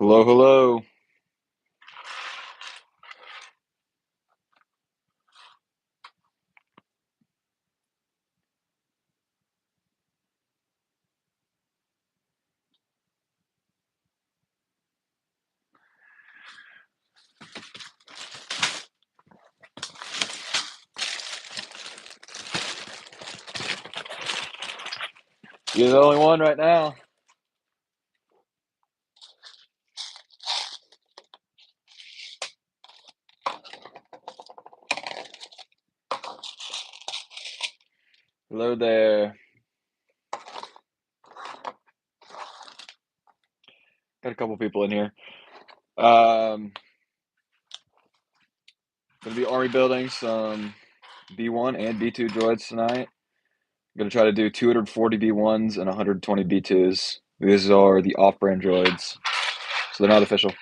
Hello, hello. You're the only one right now. Hello there. Got a couple people in here. Gonna be army building some B1 and B2 droids tonight. I'm gonna try to do 240 B1s and 120 B2s. These are the off-brand droids, so they're not official.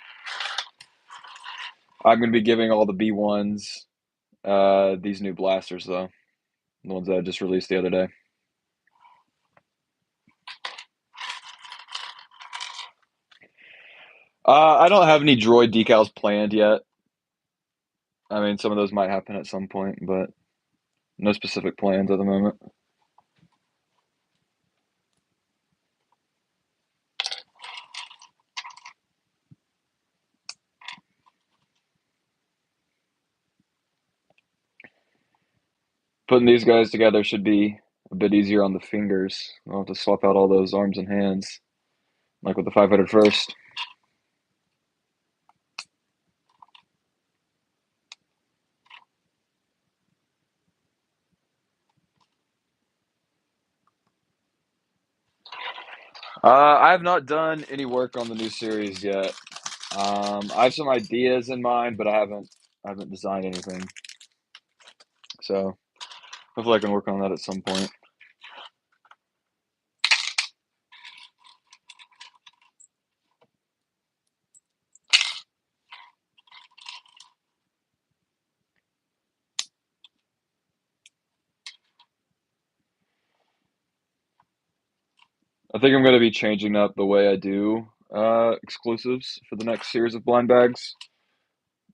I'm gonna be giving all the B1s these new blasters though, the ones that I just released the other day. I don't have any droid decals planned yet. I mean, some of those might happen at some point, but no specific plans at the moment. Putting these guys together should be a bit easier on the fingers. I'll have to swap out all those arms and hands, like with the 500 first. I have not done any work on the new series yet. I have some ideas in mind, but I haven't designed anything. So hopefully I can work on that at some point. I think I'm going to be changing up the way I do exclusives for the next series of blind bags.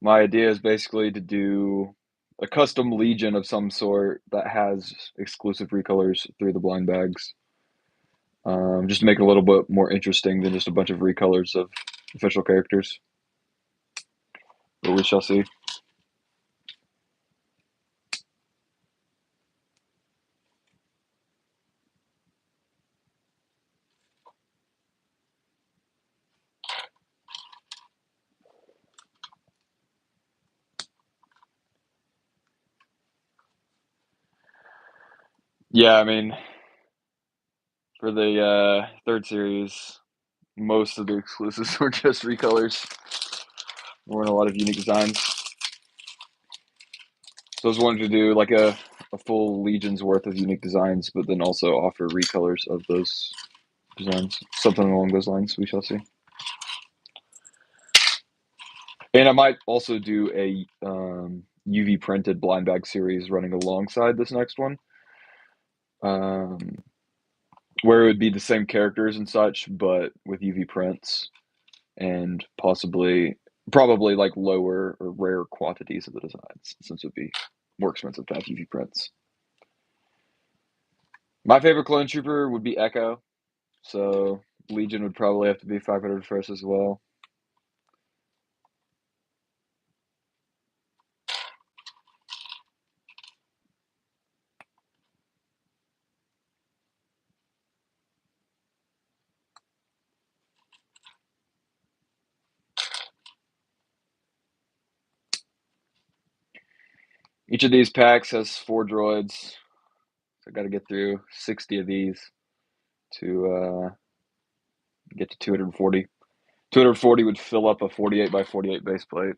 My idea is basically to do a custom Legion of some sort that has exclusive recolors through the blind bags. Just to make it a little bit more interesting than just a bunch of recolors of official characters. But we shall see. Yeah, I mean, for the third series, most of the exclusives were just recolors. There weren't a lot of unique designs. So I was wanting to do like a full Legion's worth of unique designs, but then also offer recolors of those designs. Something along those lines, we shall see. And I might also do a UV printed blind bag series running alongside this next one, um, where it would be the same characters and such, but with UV prints and probably like lower or rare quantities of the designs, since it would be more expensive to have UV prints. My favorite clone trooper would be Echo, so Legion would probably have to be 500 first as well. Each of these packs has 4 droids, so I got to get through 60 of these to get to 240. 240 would fill up a 48 by 48 base plate.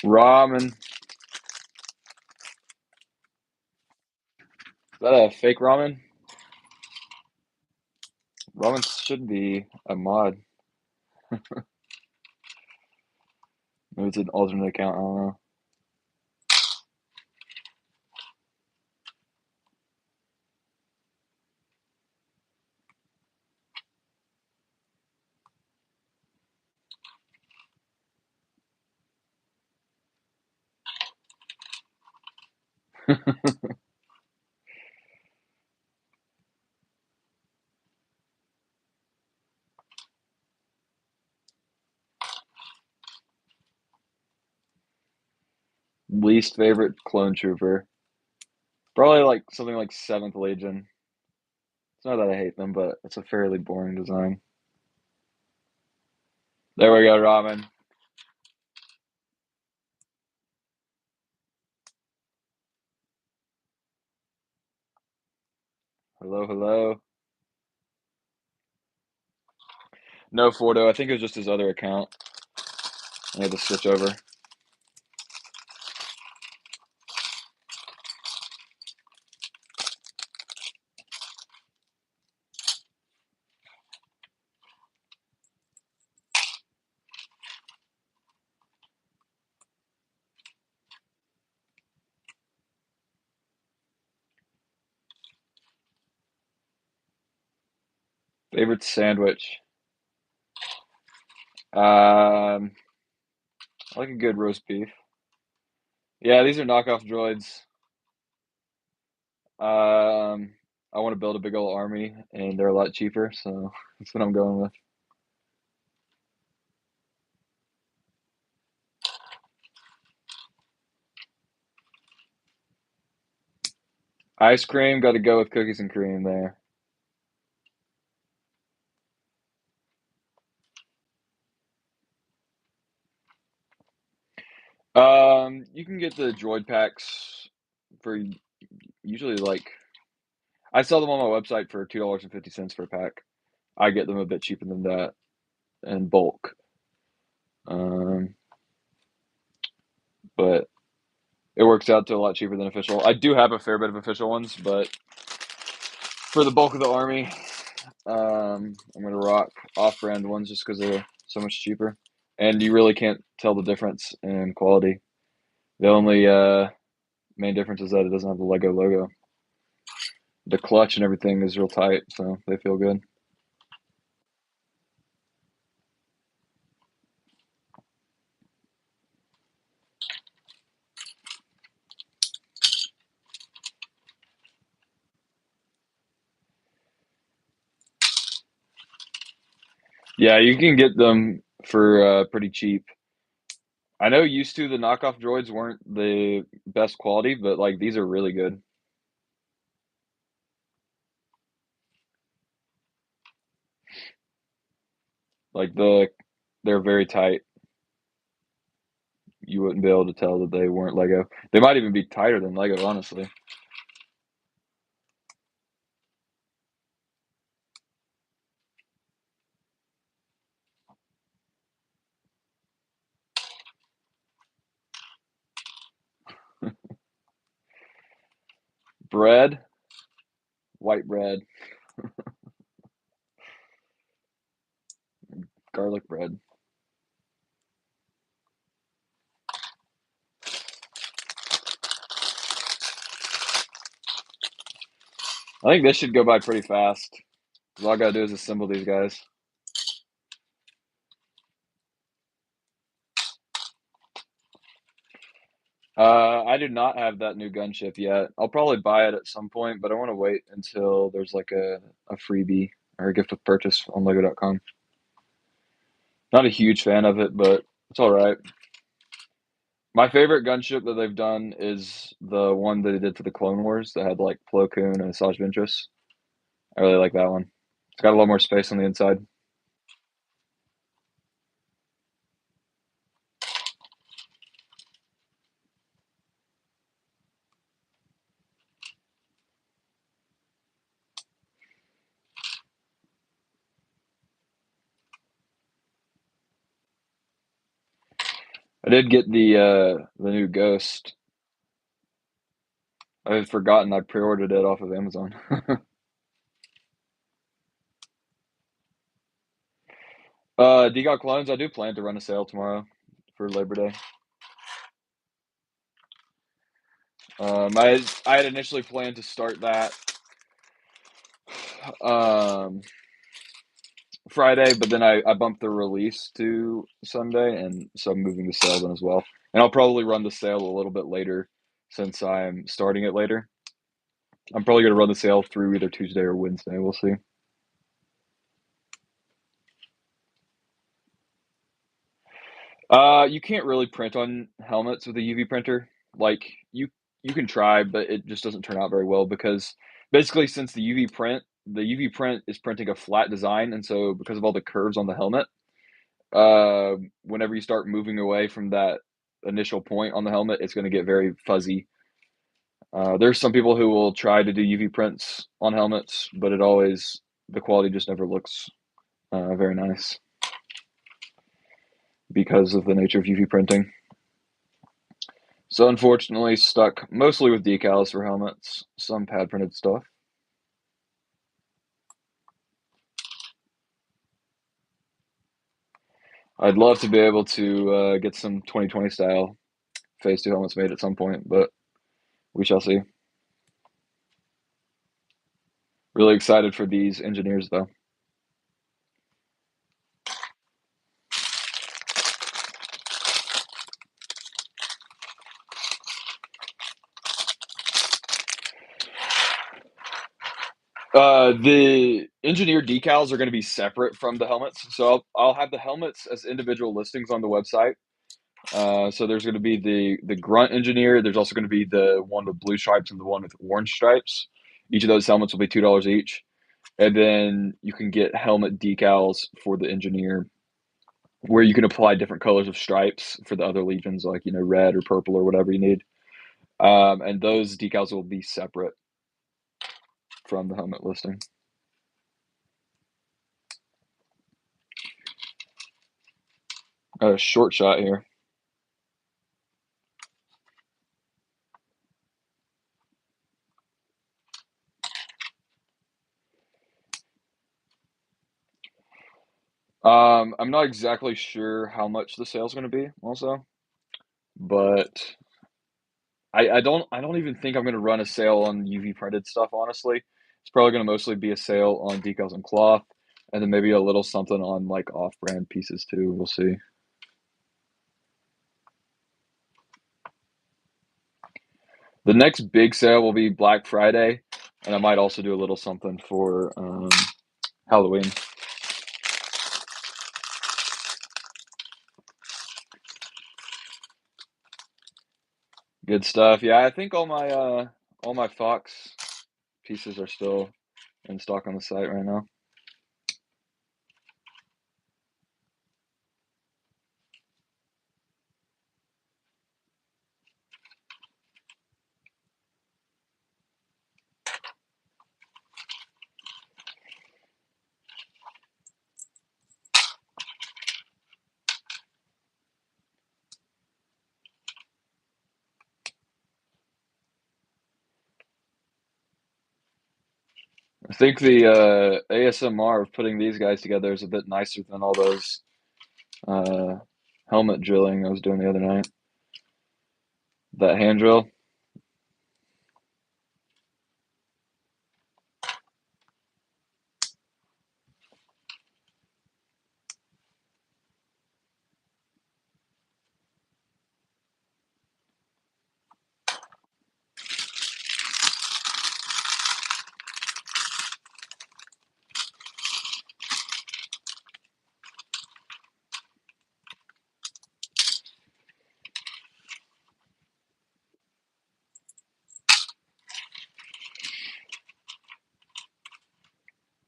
Ramen. Is that a fake ramen? Ramen should be a mod. Maybe it's an alternate account. I don't know. Least favorite clone trooper. Probably like something like 7th Legion. It's not that I hate them, but it's a fairly boring design. There we go, ramen. Hello, hello. No Fordo. I think it was just his other account. I had to switch over. Favorite sandwich. I like a good roast beef. Yeah, these are knockoff droids. I want to build a big old army, and they're a lot cheaper, so that's what I'm going with. Ice cream, got to go with cookies and cream there. You can get the droid packs for usually like I sell them on my website for $2.50 for a pack. I get them a bit cheaper than that in bulk. Um, but it works out to a lot cheaper than official. I do have a fair bit of official ones, but for the bulk of the army, I'm gonna rock off-brand ones just because they're so much cheaper, and you really can't tell the difference in quality. The only main difference is that it doesn't have the Lego logo. The clutch and everything is real tight, so they feel good. Yeah, you can get them for pretty cheap. I know used to the knockoff droids weren't the best quality, but like these are really good. Like they're very tight. You wouldn't be able to tell that they weren't Lego. They might even be tighter than Lego, honestly. Bread, white bread, garlic bread. I think this should go by pretty fast. 'Cause all I gotta do is assemble these guys. I do not have that new gunship yet. I'll probably buy it at some point, but I want to wait until there's like a freebie or a gift with purchase on Lego.com. Not a huge fan of it, but it's all right. My favorite gunship that they've done is the one that they did for the Clone Wars that had like Plo Koon and Asajj Ventress. I really like that one. It's got a lot more space on the inside. I did get the new Ghost. I had forgotten I pre-ordered it off of Amazon. Decal Clones, I do plan to run a sale tomorrow for Labor Day. I had initially planned to start that um, Friday, but then I bumped the release to Sunday, and so I'm moving the sale then as well. And I'll probably run the sale a little bit later since I'm starting it later. I'm probably going to run the sale through either Tuesday or Wednesday. We'll see. You can't really print on helmets with a UV printer. Like you can try, but it just doesn't turn out very well because basically since the UV print is printing a flat design, and so because of all the curves on the helmet, whenever you start moving away from that initial point on the helmet, it's going to get very fuzzy. There's some people who will try to do UV prints on helmets, but the quality just never looks very nice because of the nature of UV printing. So unfortunately, stuck mostly with decals for helmets, some pad printed stuff. I'd love to be able to get some 2020 style Phase 2 helmets made at some point, but we shall see. Really excited for these engineers, though. The engineer decals are going to be separate from the helmets, so I'll have the helmets as individual listings on the website. So there's going to be the grunt engineer. There's also going to be the one with blue stripes and the one with orange stripes. Each of those helmets will be $2 each. And then you can get helmet decals for the engineer where you can apply different colors of stripes for the other legions, like, red or purple or whatever you need. And those decals will be separate from the helmet listing. A short shot here. I'm not exactly sure how much the sale's going to be, also, but I don't even think I'm going to run a sale on UV printed stuff. Honestly, it's probably going to mostly be a sale on decals and cloth, and then maybe a little something on like off-brand pieces too. We'll see. The next big sale will be Black Friday, and I might also do a little something for Halloween. Good stuff. Yeah, I think all my Fox pieces are still in stock on the site right now. I think the ASMR of putting these guys together is a bit nicer than all those uh, helmet drilling I was doing the other night. That hand drill.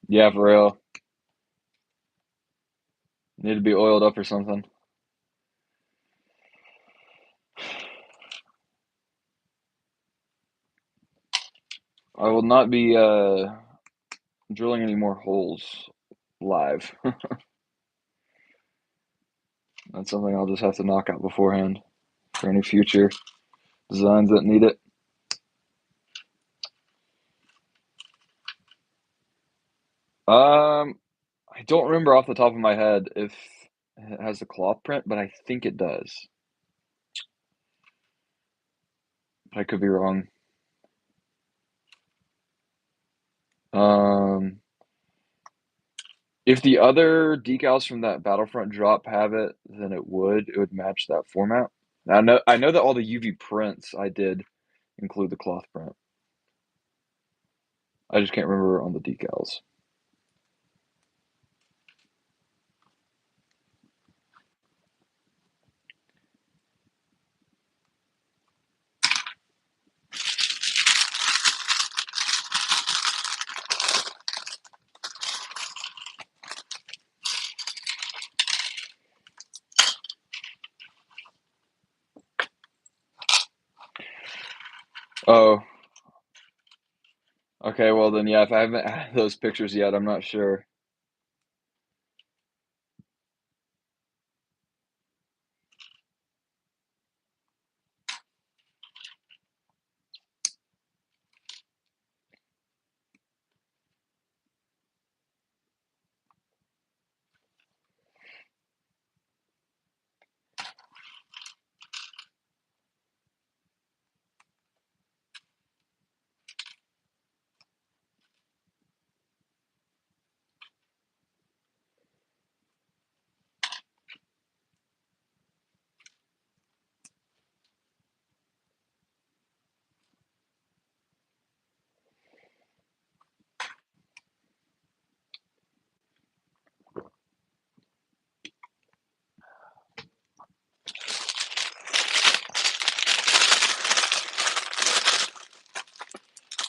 Yeah, for real. Need to be oiled up or something. I will not be drilling any more holes live. That's something I'll just have to knock out beforehand for any future designs that need it. I don't remember off the top of my head if it has the cloth print, but I think it does. I could be wrong. Um, if the other decals from that Battlefront drop have it, then it would match that format. I know that all the UV prints I did include the cloth print. I just can't remember on the decals. Oh, okay. Well then, yeah. If I haven't added those pictures yet, I'm not sure.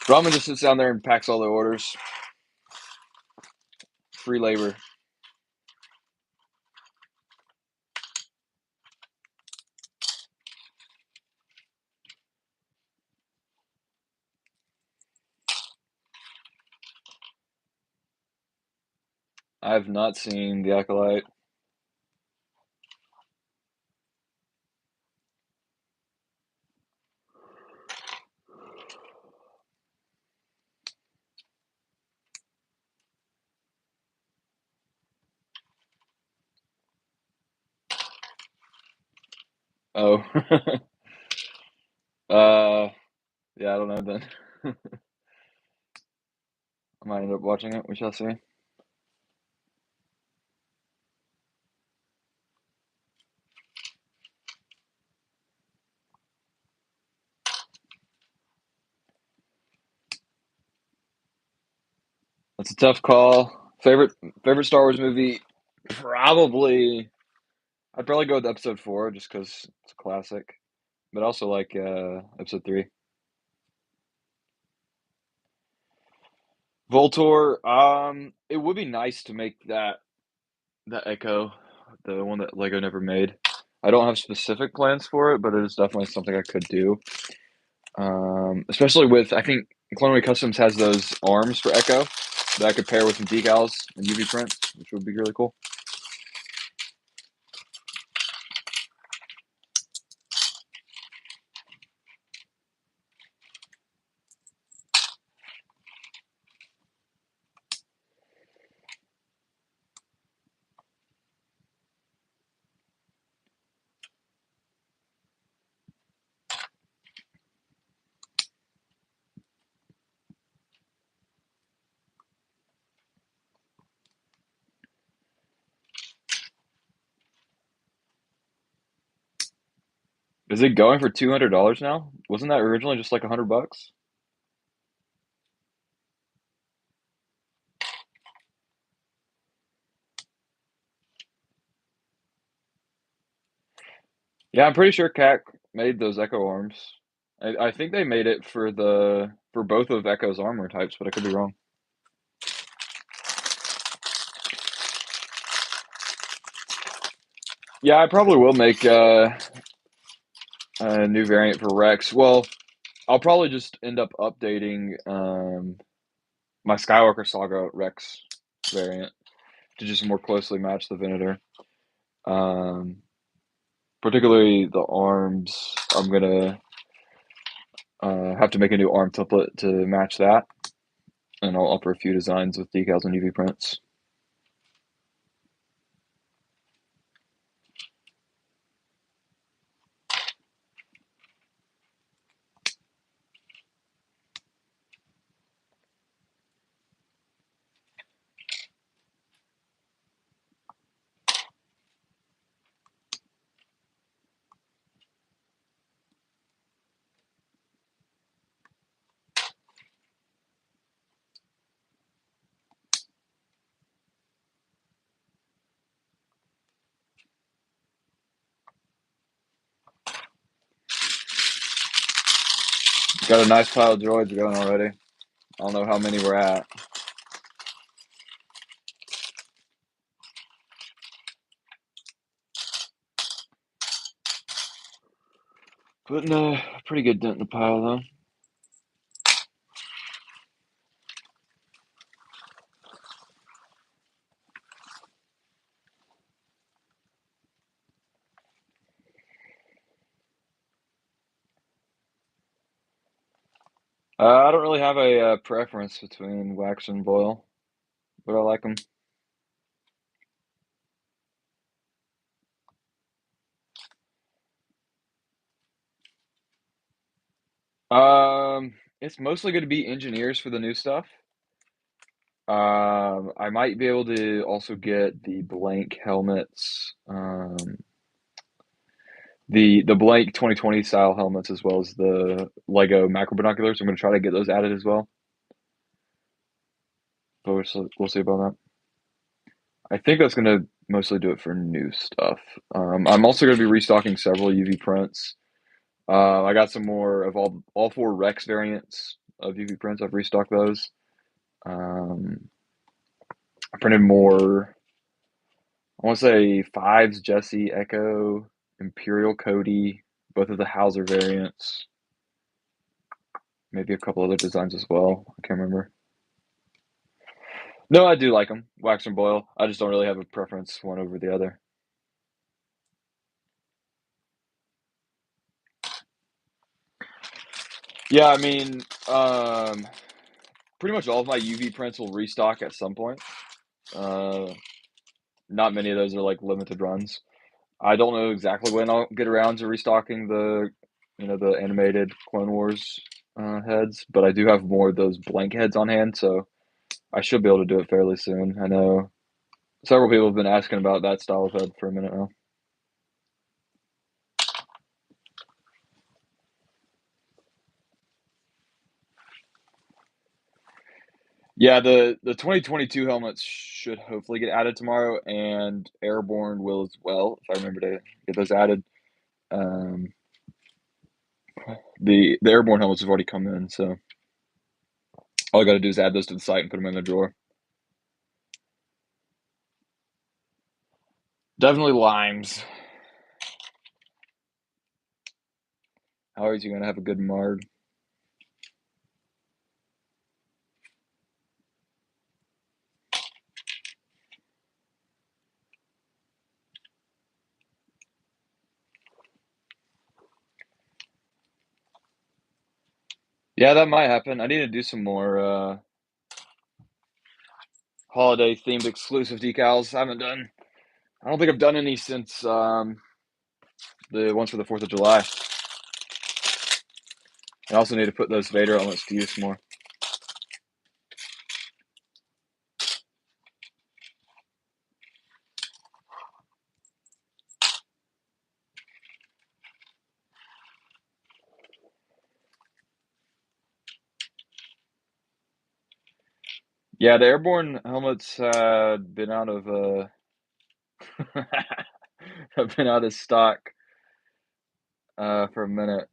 Ramen just sits down there and packs all the orders. Free labor. I have not seen the Acolyte. Oh. Yeah, I don't know then. I might end up watching it. We shall see. That's a tough call. Favorite Star Wars movie? Probably. I'd probably go with Episode 4 just because it's a classic. But also like Episode 3. Voltor. It would be nice to make that Echo, the one that Lego never made. I don't have specific plans for it, but it is definitely something I could do. Especially with, I think Clone Customs has those arms for Echo that I could pair with some decals and UV prints, which would be really cool. Is it going for $200 now? Wasn't that originally just like $100? Yeah, I'm pretty sure CAC made those Echo arms. I think they made it for both of Echo's armor types, but I could be wrong. Yeah, I probably will make a new variant for Rex. Well, I'll probably just end up updating my Skywalker Saga Rex variant to just more closely match the Venator. Um, particularly the arms. I'm gonna have to make a new arm template to match that, and I'll offer a few designs with decals and UV prints. Got a nice pile of droids going already. I don't know how many we're at. Putting a pretty good dent in the pile, though. I don't really have a preference between wax and boil, but I like them. It's mostly going to be engineers for the new stuff. I might be able to also get the blank helmets, the blank 2020 style helmets, as well as the Lego macro binoculars. I'm going to try to get those added as well, but we'll see about that. I think that's going to mostly do it for new stuff. I'm also going to be restocking several UV prints. I got some more of all four Rex variants of UV prints. I've restocked those. Um, I printed more. I want to say fives Jesse, Echo, Imperial Cody, both of the Hauser variants. Maybe a couple other designs as well. I can't remember. No, I do like them, wax and boil. I just don't really have a preference one over the other. Yeah, I mean, pretty much all of my UV prints will restock at some point. Uh, Not many of those are like limited runs. I don't know exactly when I'll get around to restocking the animated Clone Wars heads, but I do have more of those blank heads on hand, so I should be able to do it fairly soon. I know several people have been asking about that style of head for a minute now. Yeah, the 2022 helmets should hopefully get added tomorrow, and Airborne will as well, if I remember to get those added. Um, the Airborne helmets have already come in, so all I got to do is add those to the site and put them in the drawer. Definitely limes. How are you gonna have a good marg? Yeah, that might happen. I need to do some more holiday themed exclusive decals. I don't think I've done any since the ones for the 4th of July. I also need to put those Vader elements to use more. Yeah, the airborne helmets had been out of have been out of stock for a minute.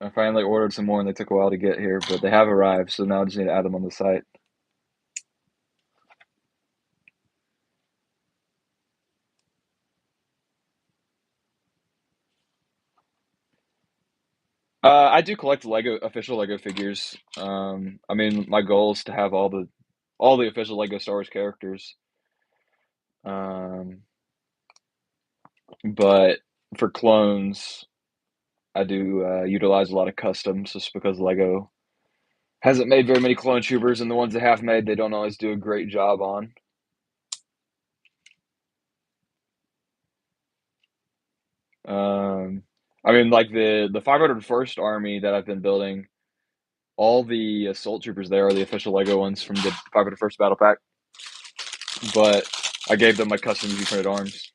I finally ordered some more, and they took a while to get here, but they have arrived. So now I just need to add them on the site. I do collect official Lego figures. I mean, my goal is to have all the official Lego Star Wars characters. Um, but for clones, I do utilize a lot of customs just because Lego hasn't made very many clone troopers, and the ones they have made, they don't always do a great job on. Um, I mean, like the 501st Army that I've been building, all the assault troopers there are the official Lego ones from the 501st Battle Pack, but I gave them my custom UV printed arms.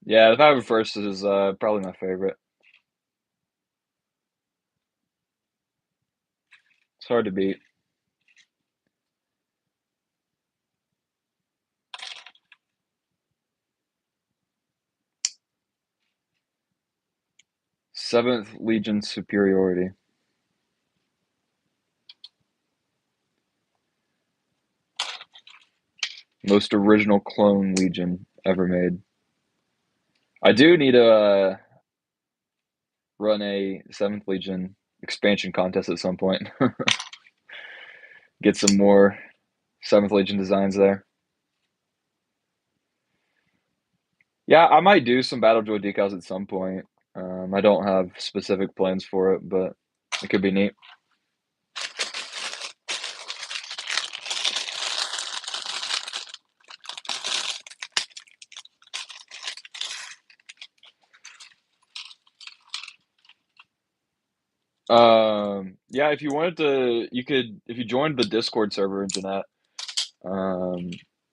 Yeah, the 501st is probably my favorite. It's hard to beat. 7th Legion superiority. Most original clone Legion ever made. I do need to run a 7th Legion expansion contest at some point. Get some more 7th Legion designs there. Yeah, I might do some Battle Droid decals at some point. I don't have specific plans for it, but it could be neat. Yeah, if you wanted to, you could, if you joined the Discord server, Jeanette,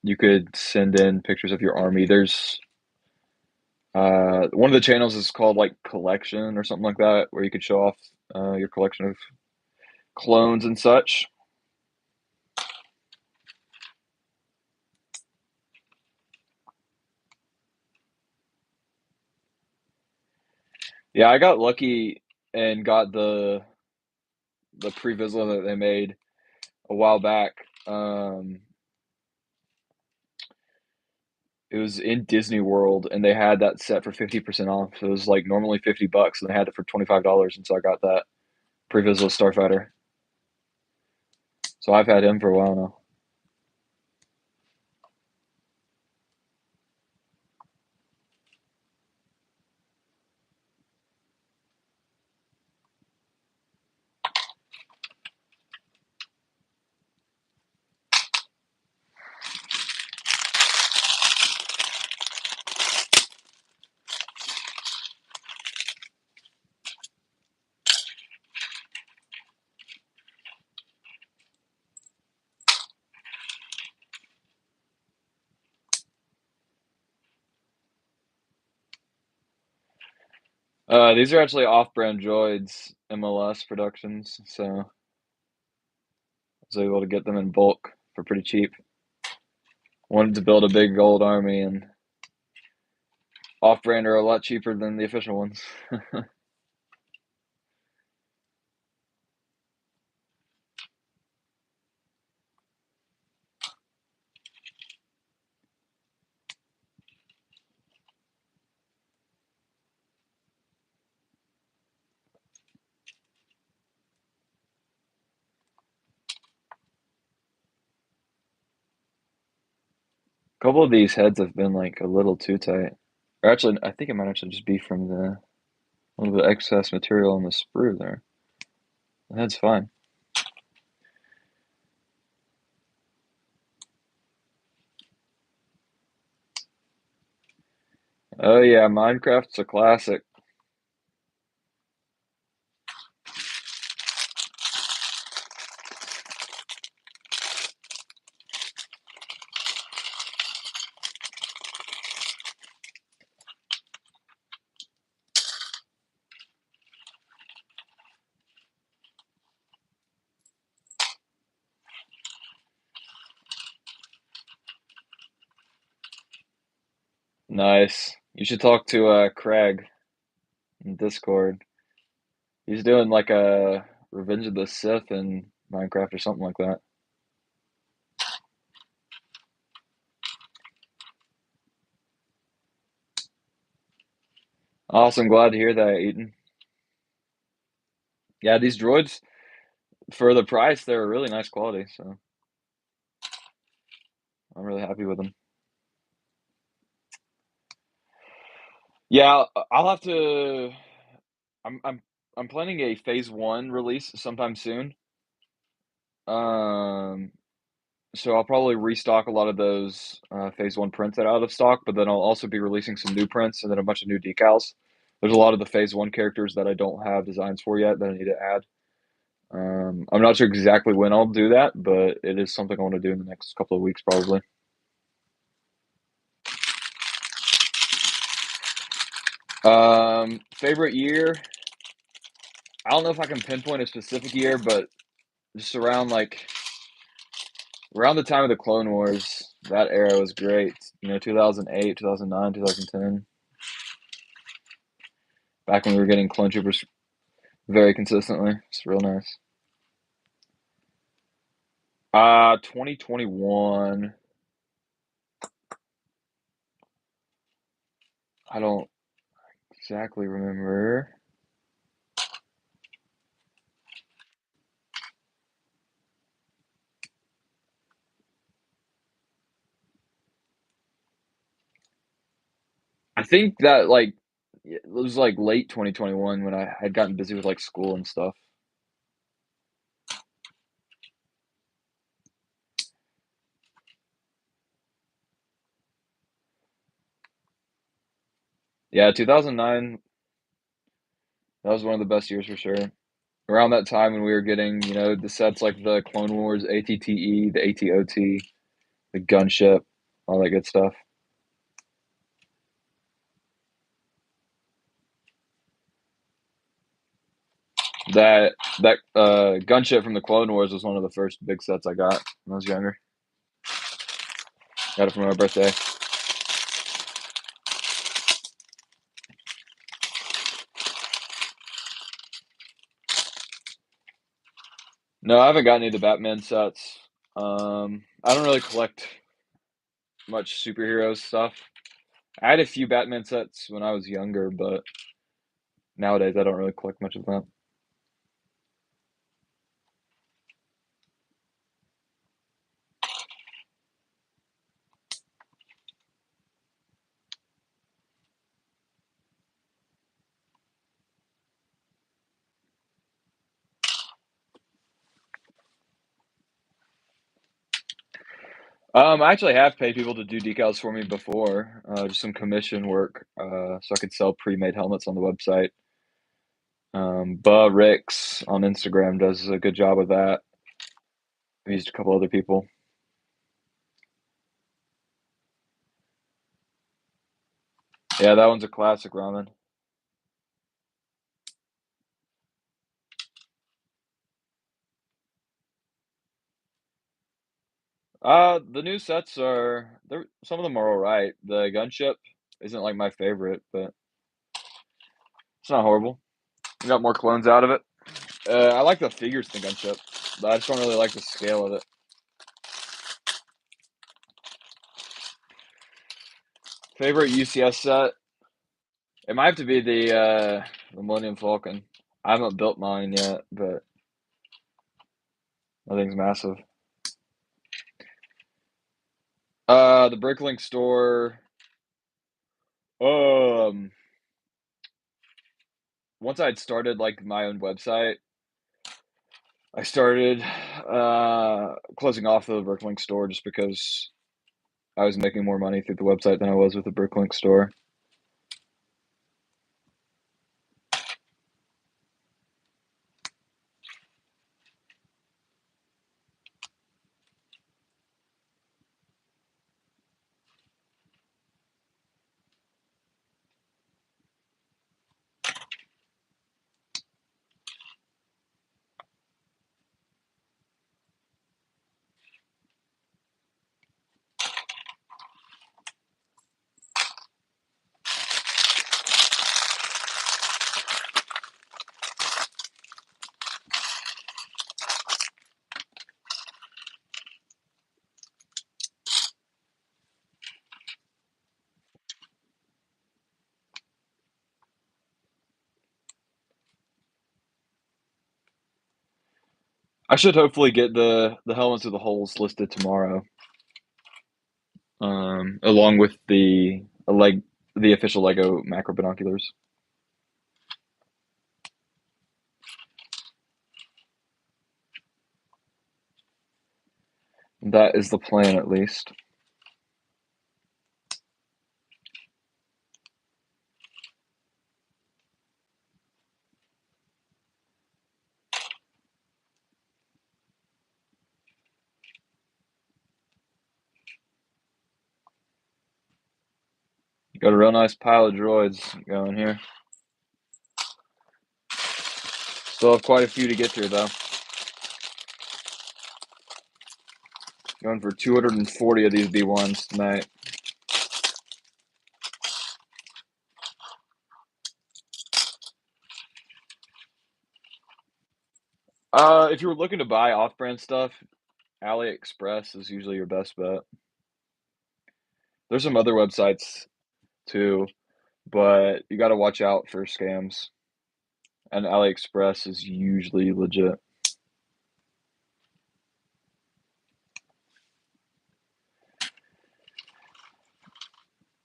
you could send in pictures of your army. There's one of the channels is called like Collection or something like that, where you could show off your collection of clones and such. Yeah, I got lucky and got the pre-Vizsla that they made a while back. It was in Disney World, and they had that set for 50% off. So it was like normally $50, and they had it for $25, and so I got that pre-Vizsla Starfighter. So I've had him for a while now. These are actually off-brand droids, MLS productions, so I was able to get them in bulk for pretty cheap. Wanted to build a big gold army, and off-brand are a lot cheaper than the official ones. A couple of these heads have been like a little too tight. Or actually, I think it might actually just be from the a little bit of excess material on the sprue there. The head's fine. Oh yeah, Minecraft's a classic. Nice. You should talk to Craig in Discord. He's doing like a Revenge of the Sith in Minecraft or something like that. Awesome. Glad to hear that, Eaton. Yeah, these droids for the price, they're really nice quality, so I'm really happy with them. Yeah, I'll have to. I'm I'm I'm planning a phase one release sometime soon. Um, so I'll probably restock a lot of those phase one prints that are out of stock, but then I'll also be releasing some new prints and then a bunch of new decals. There's a lot of the phase one characters that I don't have designs for yet that I need to add. I'm not sure exactly when I'll do that, but it is something I want to do in the next couple of weeks, probably. Favorite year? I don't know if I can pinpoint a specific year, but just around the time of the Clone Wars, that era was great. 2008, 2009, 2010. Back when we were getting clone troopers very consistently. It's real nice. 2021. I don't exactly remember. I think that it was like late 2021 when I had gotten busy with like school and stuff. Yeah, 2009. That was one of the best years for sure. Around that time when we were getting, the sets like the Clone Wars ATTE, the ATOT, the gunship, all that good stuff. That gunship from the Clone Wars was one of the first big sets I got when I was younger. Got it for my birthday. No, I haven't got any of the Batman sets. I don't really collect much superhero stuff. I had a few Batman sets when I was younger, but nowadays I don't really collect much of that. I actually have paid people to do decals for me before, just some commission work, so I could sell pre-made helmets on the website. Ricks on Instagram does a good job of that. I've used a couple other people. Yeah, that one's a classic ramen. The new sets some of them are all right. The gunship isn't like my favorite, but it's not horrible. We got more clones out of it. I like the figures in the gunship, but I just don't really like the scale of it. Favorite UCS set? It might have to be the Millennium Falcon. I haven't built mine yet, but I think it's massive. The Bricklink store. Um, Once I'd started like my own website, I started closing off the Bricklink store just because I was making more money through the website than I was with the Bricklink store. I should hopefully get the helmets with the holes listed tomorrow, along with the official Lego macro binoculars. That is the plan, at least. Got a real nice pile of droids going here. Still have quite a few to get through, though. Going for 240 of these B1s tonight. If you were looking to buy off-brand stuff, AliExpress is usually your best bet. There's some other websites too, but you got to watch out for scams. And AliExpress is usually legit.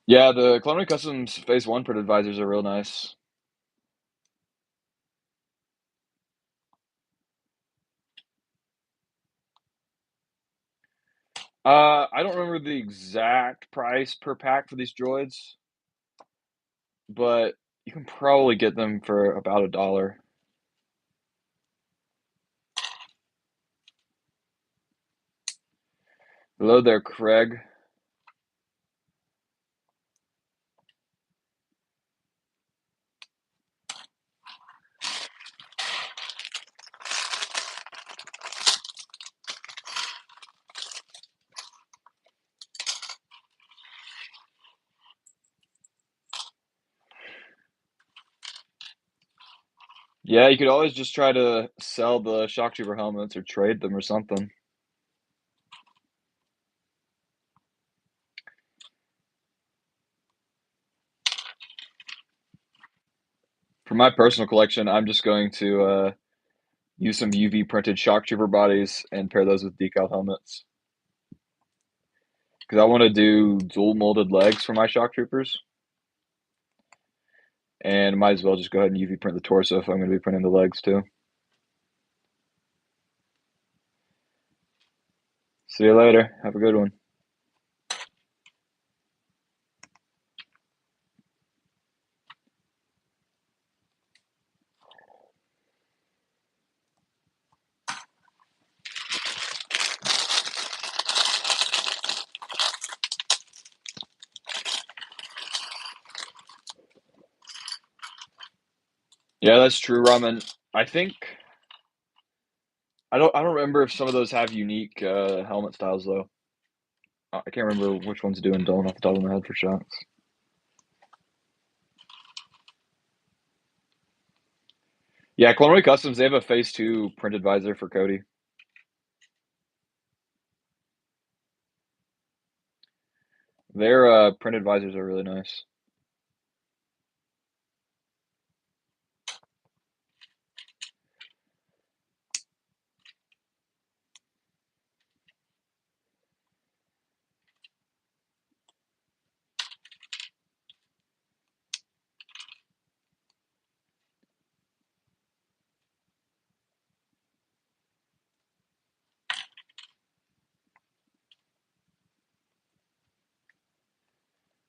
Yeah, the Culinary Customs Phase 1 printed visors are real nice. I don't remember the exact price per pack for these droids, but you can probably get them for about $1. Hello there, Craig. Yeah, you could always just try to sell the shock trooper helmets or trade them or something. For my personal collection, I'm just going to use some UV printed shock trooper bodies and pair those with decal helmets. Because I want to do dual molded legs for my shock troopers. And might as well just go ahead and UV print the torso if I'm going to be printing the legs too. See you later. Have a good one. Yeah, that's true, Ramen. I think I don't remember if some of those have unique helmet styles though. I can't remember which ones do and don't off the top of my head for shocks. Yeah, Culinary Customs, they have a Phase 2 printed visor for Cody. Their printed visors are really nice.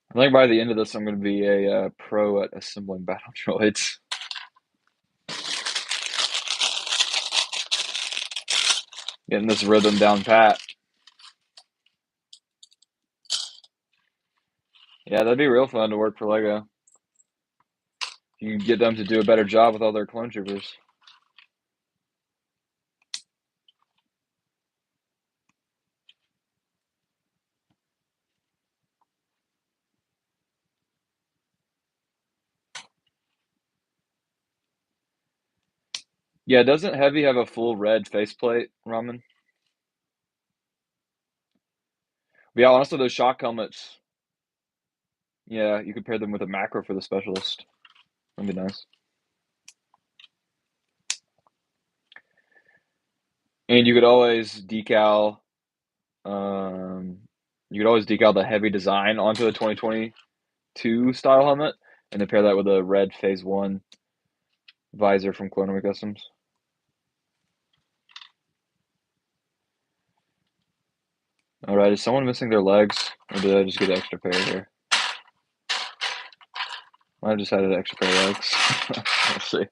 I think by the end of this, I'm going to be a pro at assembling battle droids. Getting this rhythm down pat. Yeah, that'd be real fun to work for Lego. You can get them to do a better job with all their clone troopers. Yeah, doesn't Heavy have a full red faceplate, Ramen? But yeah, honestly, those shock helmets, yeah, you could pair them with a macro for the specialist. That'd be nice. And um, you could always decal the heavy design onto a 2022 style helmet, and then pair that with a red Phase 1 visor from Clone Customs. Alright, is someone missing their legs? Or did I just get an extra pair here? I just had an extra pair of legs. Let's see.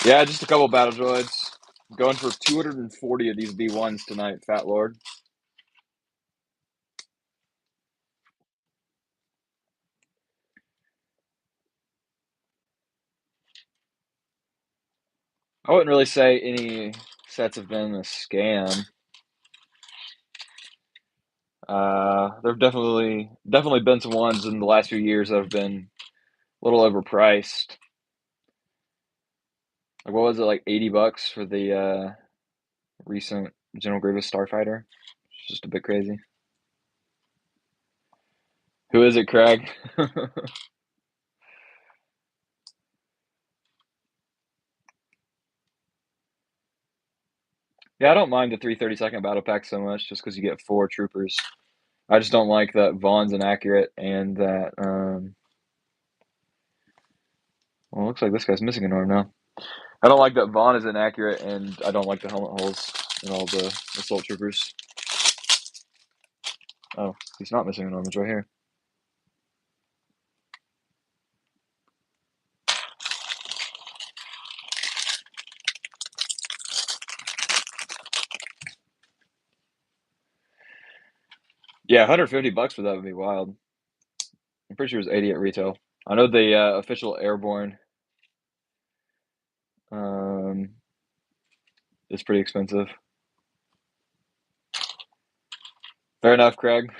Yeah, just a couple battle droids. Going for 240 of these B1s tonight, Fat Lord. I wouldn't really say any sets have been a scam. There have definitely been some ones in the last few years that have been a little overpriced. Like what was it, like $80 for the recent General Grievous Starfighter? It's just a bit crazy. Who is it, Craig? Yeah, I don't mind the 332nd battle pack so much just because you get 4 troopers. I just don't like that Vaughn's inaccurate and that well, it looks like this guy's missing an arm now. I don't like that Vaughn is inaccurate, and I don't like the helmet holes in all the assault troopers. Oh, he's not missing an arm. It's right here. Yeah, $150 for that would be wild. I'm pretty sure it's 80 at retail. I know the official airborne um, is pretty expensive. Fair enough, Craig.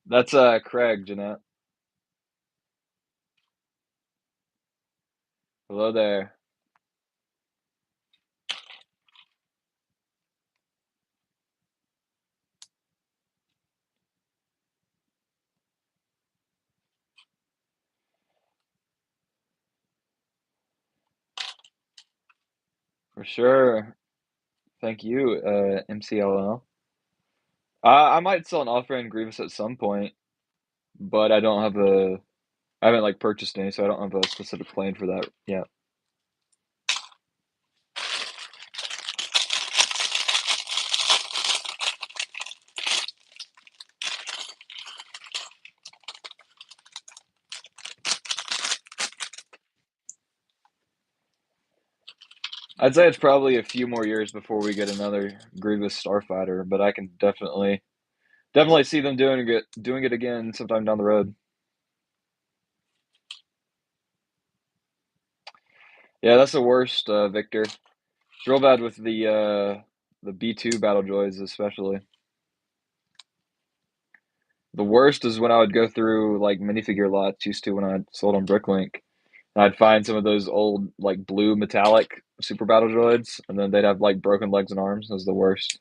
That's Craig, Jeanette. Hello there. For sure. Thank you, MCLL. I might sell an off-brand Grievous at some point, but I haven't like purchased any, so I don't have a specific plan for that yet. I'd say it's probably a few more years before we get another Grievous Starfighter, but I can definitely see them doing it again sometime down the road. Yeah, that's the worst, Victor. It's real bad with the B2 battle droids, especially. The worst is when I would go through like minifigure lots used to when I sold on Bricklink. And I'd find some of those old like blue metallic super battle droids, and then they'd have like broken legs and arms. That was the worst.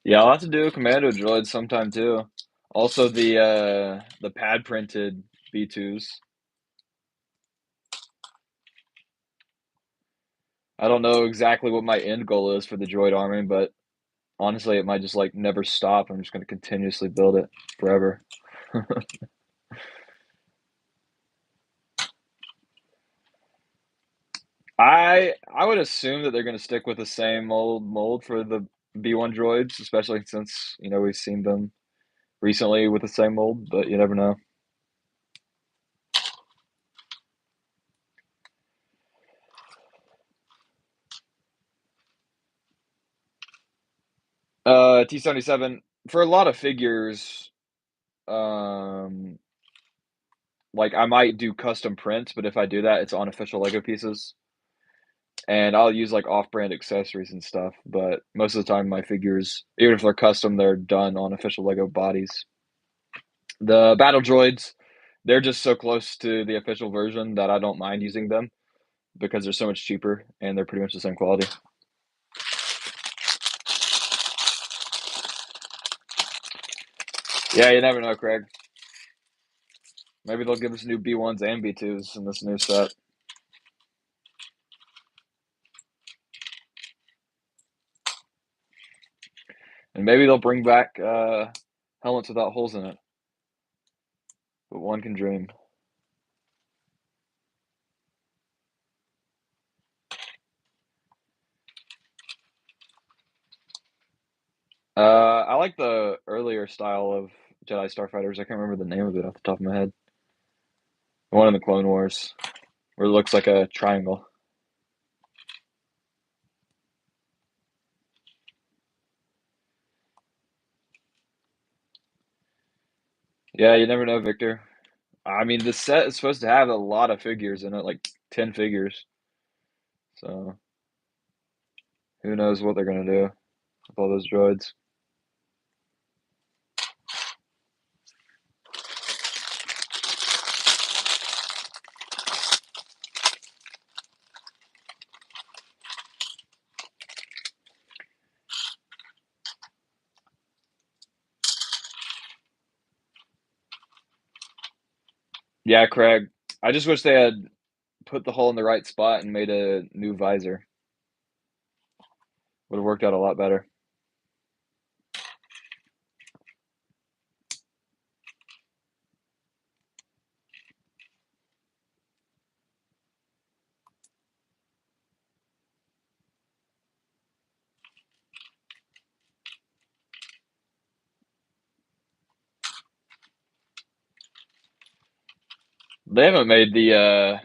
Yeah, I'll have to do a commando droid sometime too. Also the pad printed B2s. I don't know exactly what my end goal is for the droid army, but honestly it might just like never stop. I'm just gonna continuously build it forever. I would assume that they're gonna stick with the same old mold for the B1 droids, especially since, we've seen them recently with the same mold, but you never know. T77 for a lot of figures, um Like, I might do custom prints, but if I do that, it's on official Lego pieces. And I'll use like off-brand accessories and stuff, but most of the time my figures, even if they're custom, they're done on official Lego bodies. The battle droids, they're just so close to the official version that I don't mind using them because they're so much cheaper and they're pretty much the same quality. Yeah, you never know, Craig. Maybe they'll give us new B1s and B2s in this new set. And maybe they'll bring back helmets without holes in it. But one can dream. I like the earlier style of Jedi Starfighters. I can't remember the name of it off the top of my head. The one in the Clone Wars, where it looks like a triangle. Yeah, you never know, Victor. I mean, the set is supposed to have a lot of figures in it, like 10 figures. So, who knows what they're going to do with all those droids. Yeah, Craig. I just wish they had put the hole in the right spot and made a new visor. Would have worked out a lot better. They haven't made the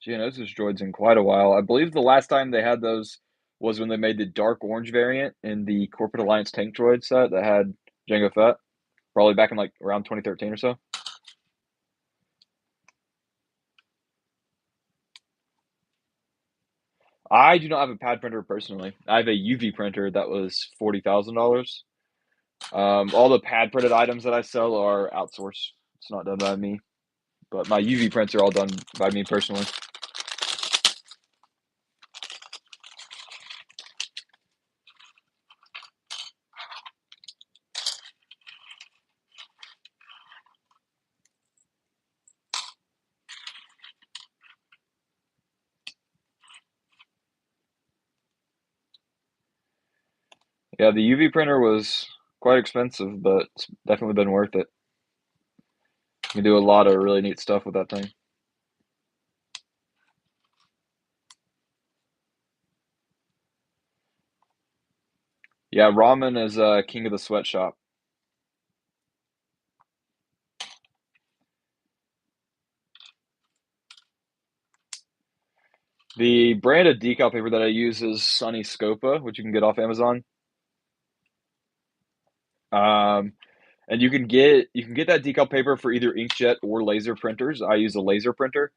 Geonosis droids in quite a while. I believe the last time they had those was when they made the dark orange variant in the Corporate Alliance tank droid set that had Jango Fett, probably back in like around 2013 or so. I do not have a pad printer personally. I have a UV printer that was $40,000. All the pad printed items that I sell are outsourced. It's not done by me, but my UV prints are all done by me personally. Yeah, the UV printer was quite expensive, but it's definitely been worth it. You can do a lot of really neat stuff with that thing. Yeah, ramen is king of the sweatshop. The brand of decal paper that I use is Sunny Scopa, which you can get off Amazon. Um, and you can get that decal paper for either inkjet or laser printers. I use a laser printer,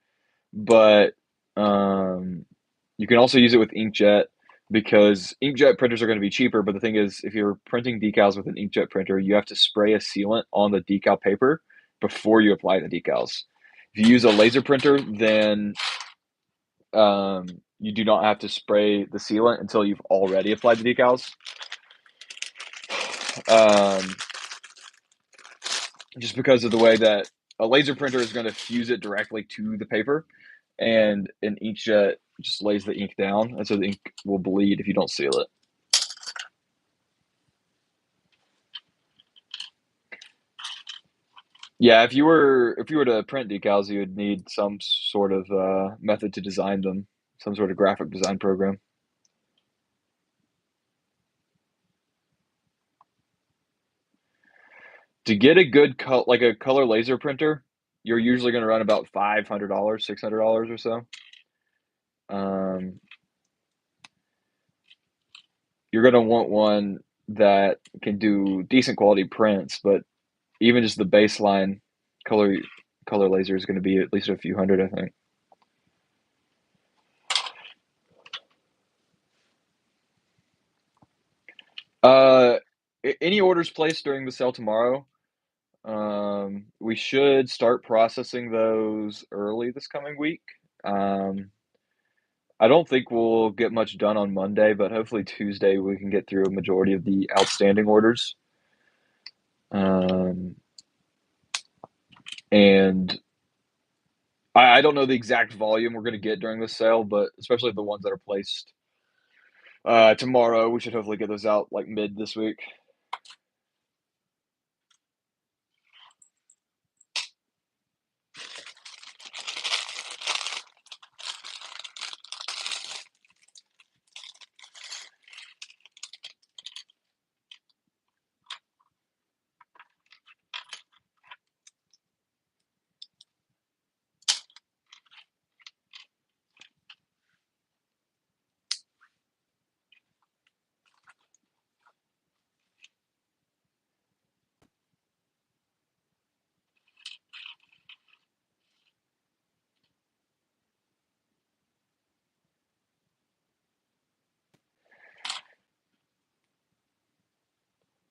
but um, you can also use it with inkjet because inkjet printers are going to be cheaper. But the thing is, if you're printing decals with an inkjet printer, you have to spray a sealant on the decal paper before you apply the decals. If you use a laser printer, then you do not have to spray the sealant until you've already applied the decals. Um, just because of the way that a laser printer is going to fuse it directly to the paper, and an inkjet just lays the ink down, and so the ink will bleed if you don't seal it. Yeah, if you were to print decals, you would need some sort of method to design them, some sort of graphic design program. To get a good like a color laser printer, you're usually going to run about $500, $600 or so. Um, you're going to want one that can do decent quality prints, but even just the baseline color color laser is going to be at least a few hundred, I think. Any orders placed during the sale tomorrow, we should start processing those early this coming week. Um, I don't think we'll get much done on Monday, but hopefully Tuesday we can get through a majority of the outstanding orders. Um, and I don't know the exact volume we're going to get during the sale, but especially the ones that are placed tomorrow, we should hopefully get those out like mid this week.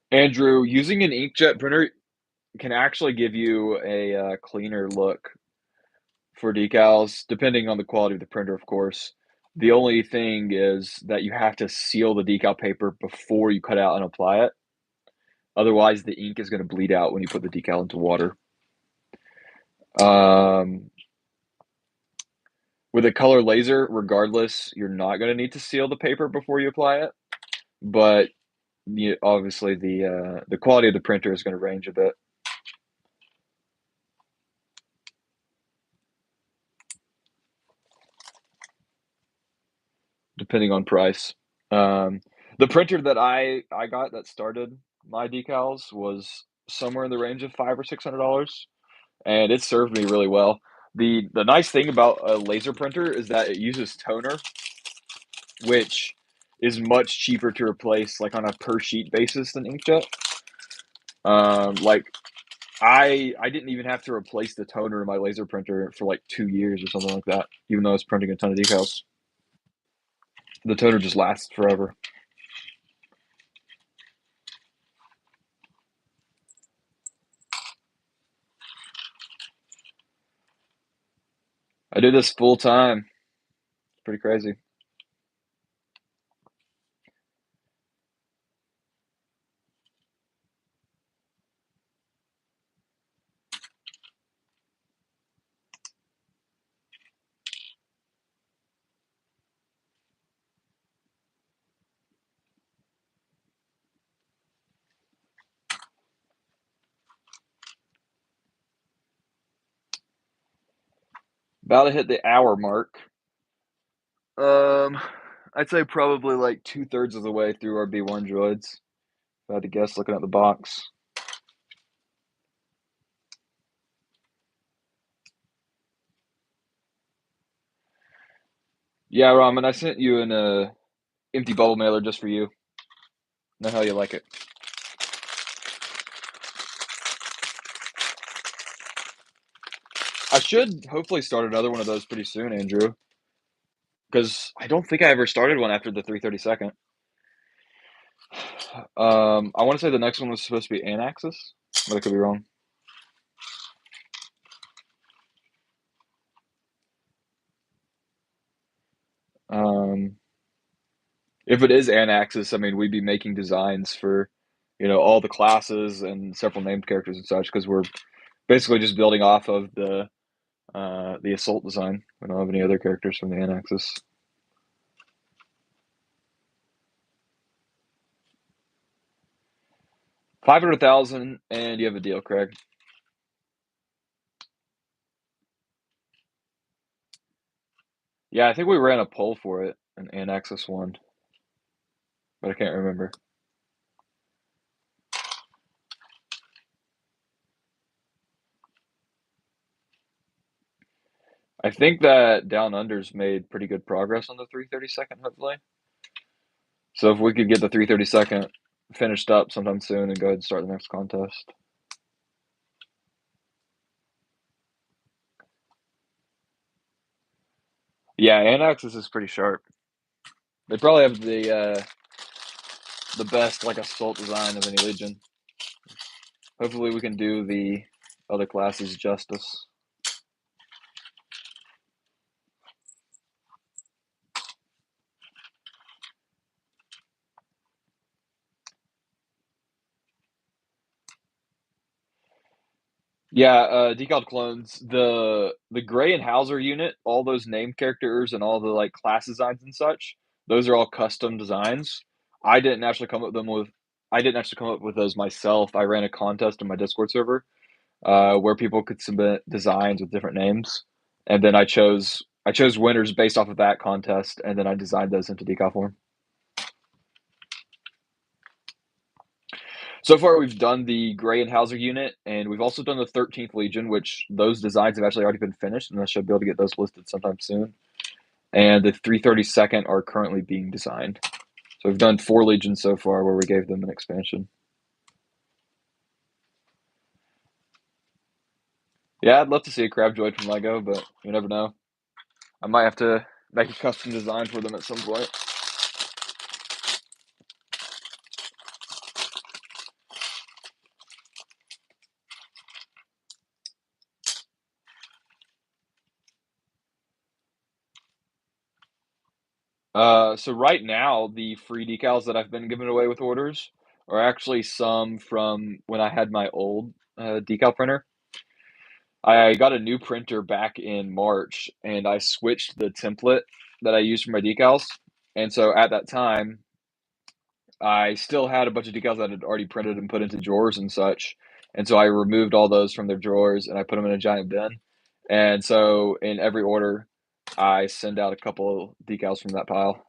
Andrew, using an inkjet printer can actually give you a cleaner look for decals, depending on the quality of the printer, of course. The only thing is that you have to seal the decal paper before you cut out and apply it. Otherwise, the ink is going to bleed out when you put the decal into water. Um, with a color laser, regardless, you're not going to need to seal the paper before you apply it. But obviously, the quality of the printer is going to range a bit. Depending on price. Um, the printer that I got that started my decals was somewhere in the range of $500 or $600, and it served me really well. The nice thing about a laser printer is that it uses toner, which is much cheaper to replace, like on a per sheet basis than inkjet. Like I didn't even have to replace the toner in my laser printer for like 2 years or something like that, even though I was printing a ton of decals. The toner just lasts forever. I do this full time. Pretty crazy. About to hit the hour mark. Um, I'd say probably like 2/3 of the way through our B1 droids. If I had to guess, looking at the box. Yeah, Ramen, I sent you an empty bubble mailer just for you. Know how you like it. I should hopefully start another one of those pretty soon, Andrew, because I don't think I ever started one after the 332nd. I want to say the next one was supposed to be Anaxis, but I could be wrong. Um, if it is Anaxis, I mean, we'd be making designs for, all the classes and several named characters and such, because we're basically just building off of the assault design. We don't have any other characters from the Anaxis. 500,000, and you have a deal, Craig. Yeah, I think we ran a poll for it, and Anaxis won, but I can't remember. I think that Down Under's made pretty good progress on the 332nd, hopefully. So if we could get the 332nd finished up sometime soon and go ahead and start the next contest. Yeah, Anaxes is pretty sharp. They probably have the best like assault design of any legion. Hopefully, we can do the other classes justice. Yeah, decalled clones. The Gray and Hauser unit, all those name characters and all the like class designs and such. Those are all custom designs. I didn't actually come up with them with. I didn't actually come up with those myself. I ran a contest in my Discord server, where people could submit designs with different names, and then I chose winners based off of that contest, and then I designed those into decal form. So far, we've done the Gray and Hauser unit, and we've also done the 13th Legion, which those designs have actually already been finished, and I should be able to get those listed sometime soon. And the 332nd are currently being designed. So we've done 4 Legions so far where we gave them an expansion. Yeah, I'd love to see a Crab Droid from LEGO, but you never know. I might have to make a custom design for them at some point. So right now, the free decals that I've been giving away with orders are actually some from when I had my old decal printer. I got a new printer back in March, and I switched the template that I use for my decals. And so at that time, I still had a bunch of decals that I had already printed and put into drawers and such. And so I removed all those from their drawers and I put them in a giant bin. And so in every order, I send out a couple decals from that pile.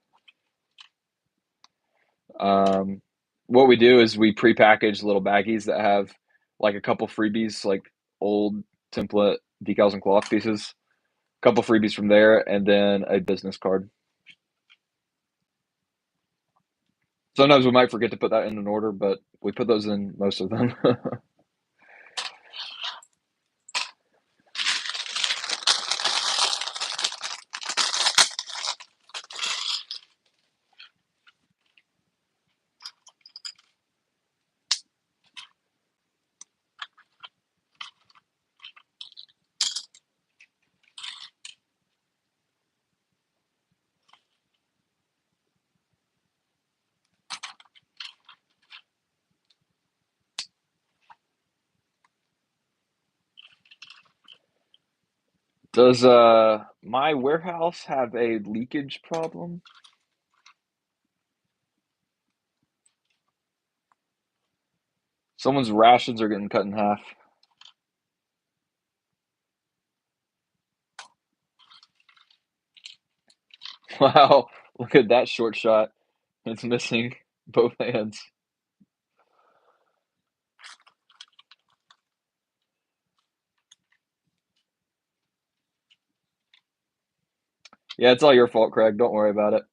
Um, what we do is we prepackage little baggies that have like a couple freebies, like old template decals and cloth pieces, a couple freebies from there, and then a business card. Sometimes we might forget to put that in an order, but we put those in most of them. Does my warehouse have a leakage problem? Someone's rations are getting cut in half. Wow, look at that short shot. It's missing both hands. Yeah, it's all your fault, Craig. Don't worry about it.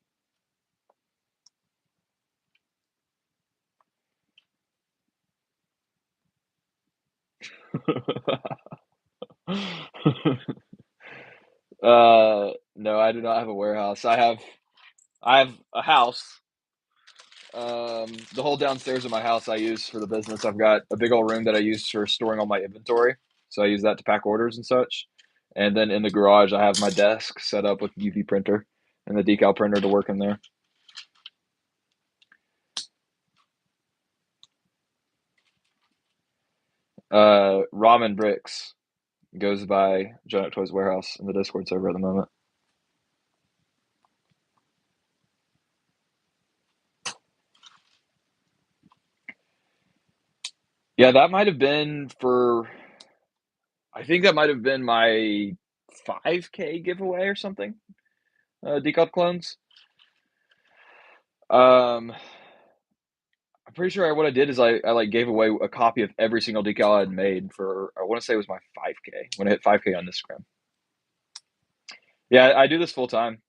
No, I do not have a warehouse. I have a house. The whole downstairs of my house I use for the business. I've got a big old room that I use for storing all my inventory. So I use that to pack orders and such. And then in the garage, I have my desk set up with UV printer and the decal printer to work in there. Ramen Bricks goes by Giant Toys Warehouse in the Discord server at the moment. Yeah, that might have been for. I think that might have been my 5K giveaway or something. Decal clones. Um, I'm pretty sure what I did is I like gave away a copy of every single decal I had made for I want to say it was my 5K when I hit 5K on Instagram. Yeah, I do this full time.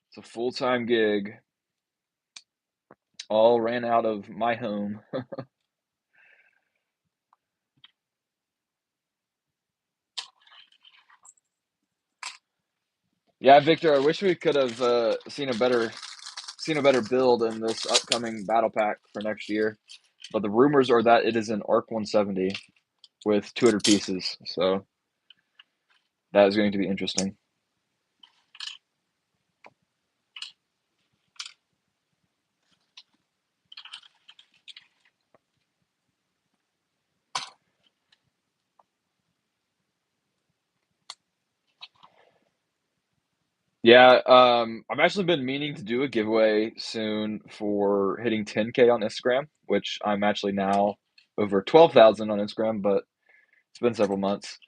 It's a full time gig. All ran out of my home. Yeah, Victor, I wish we could have seen a better build in this upcoming battle pack for next year. But the rumors are that it is an Arc 170 with 200 pieces, so that is going to be interesting. Yeah, I've actually been meaning to do a giveaway soon for hitting 10K on Instagram, which I'm actually now over 12,000 on Instagram, but it's been several months.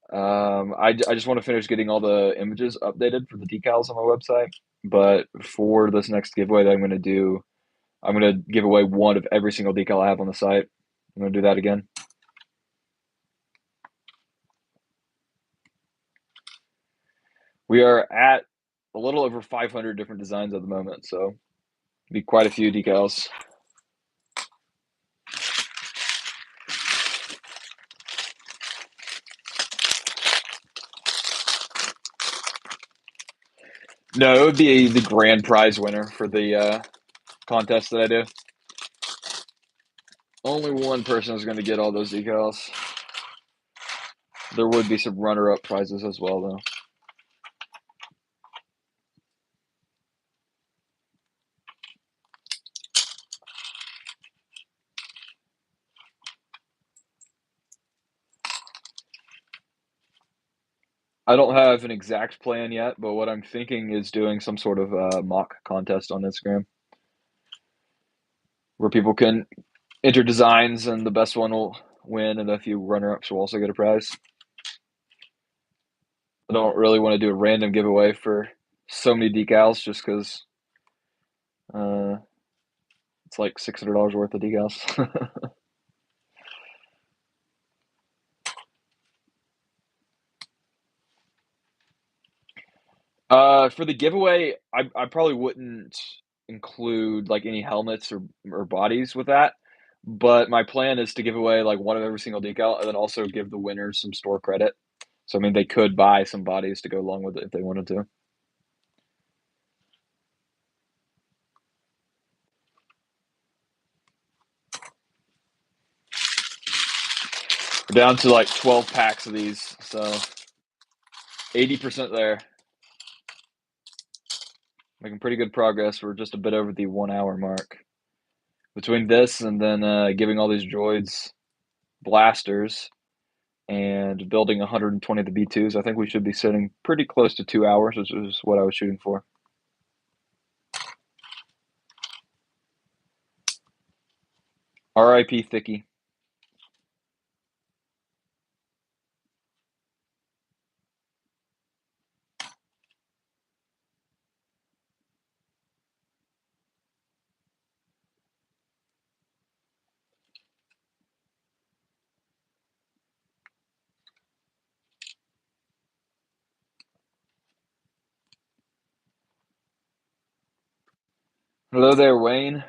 I just want to finish getting all the images updated for the decals on my website. But for this next giveaway that I'm going to do, I'm going to give away one of every single decal I have on the site. I'm going to do that again. We are at a little over 500 different designs at the moment, so be quite a few decals. No, it would be the grand prize winner for the contest that I do. Only one person is going to get all those decals. There would be some runner-up prizes as well, though. I don't have an exact plan yet, but what I'm thinking is doing some sort of mock contest on Instagram where people can enter designs and the best one will win, and a few runner-ups will also get a prize. I don't really want to do a random giveaway for so many decals just because uh, it's like $600 worth of decals. For the giveaway, I probably wouldn't include like any helmets or bodies with that. But my plan is to give away like one of every single decal and then also give the winners some store credit. So I mean they could buy some bodies to go along with it if they wanted to. We're down to like 12 packs of these, so 80% there. Making pretty good progress. We're just a bit over the 1 hour mark. Between this and then giving all these droids blasters and building 120 of the B2s, I think we should be sitting pretty close to 2 hours, which is what I was shooting for. RIP Thicky. Hello there, Wayne.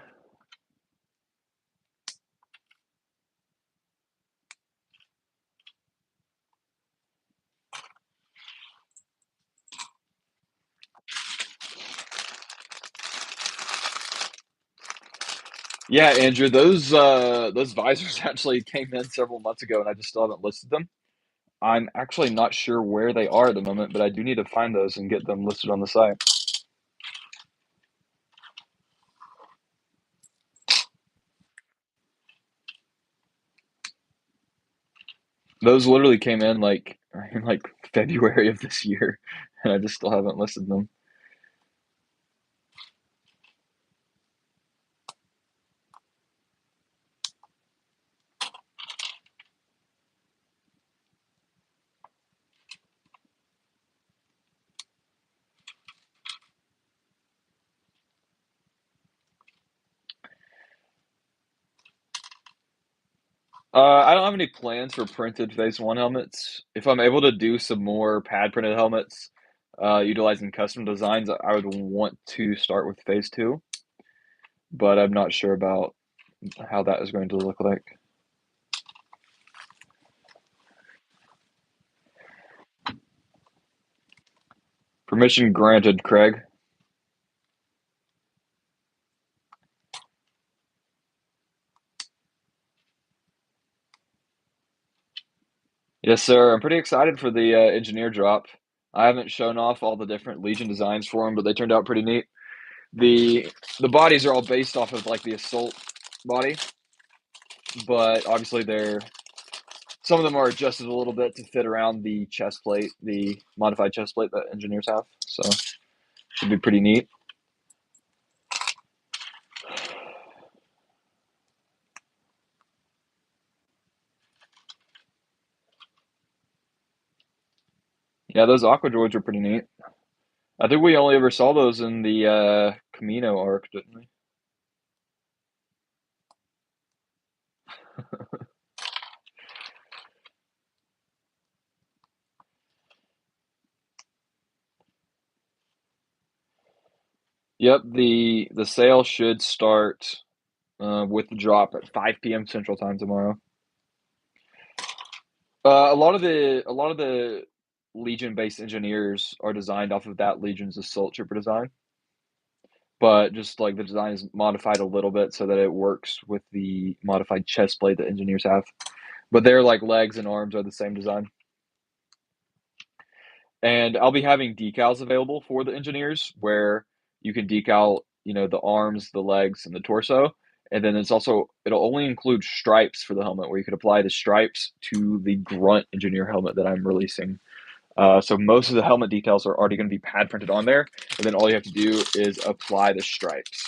Yeah, Andrew, those visors actually came in several months ago, and I just still haven't listed them. I'm actually not sure where they are at the moment, but I do need to find those and get them listed on the site. Those literally came in like February of this year, and I just still haven't listed them. I don't have any plans for printed Phase 1 helmets. If I'm able to do some more pad printed helmets, utilizing custom designs, I would want to start with Phase 2, but I'm not sure about how that is going to look like. Permission granted, Craig. Yes, sir. I'm pretty excited for the engineer drop. I haven't shown off all the different Legion designs for them, but they turned out pretty neat. The the bodies are all based off of like the assault body, but obviously they're some of them are adjusted a little bit to fit around the chest plate, the modified chest plate that engineers have. So should be pretty neat. Yeah, those aqua droids are pretty neat. I think we only ever saw those in the Camino arc, didn't we? Yep, the sale should start with the drop at 5 p.m. Central Time tomorrow. A lot of the Legion-based engineers are designed off of that Legion's assault trooper design, but just like the design is modified a little bit so that it works with the modified chest plate that engineers have. But their like legs and arms are the same design. And I'll be having decals available for the engineers where you can decal, the arms, the legs, and the torso. And then it'll only include stripes for the helmet where you could apply the stripes to the grunt engineer helmet that I'm releasing. So most of the helmet details are already going to be pad printed on there. And then all you have to do is apply the stripes.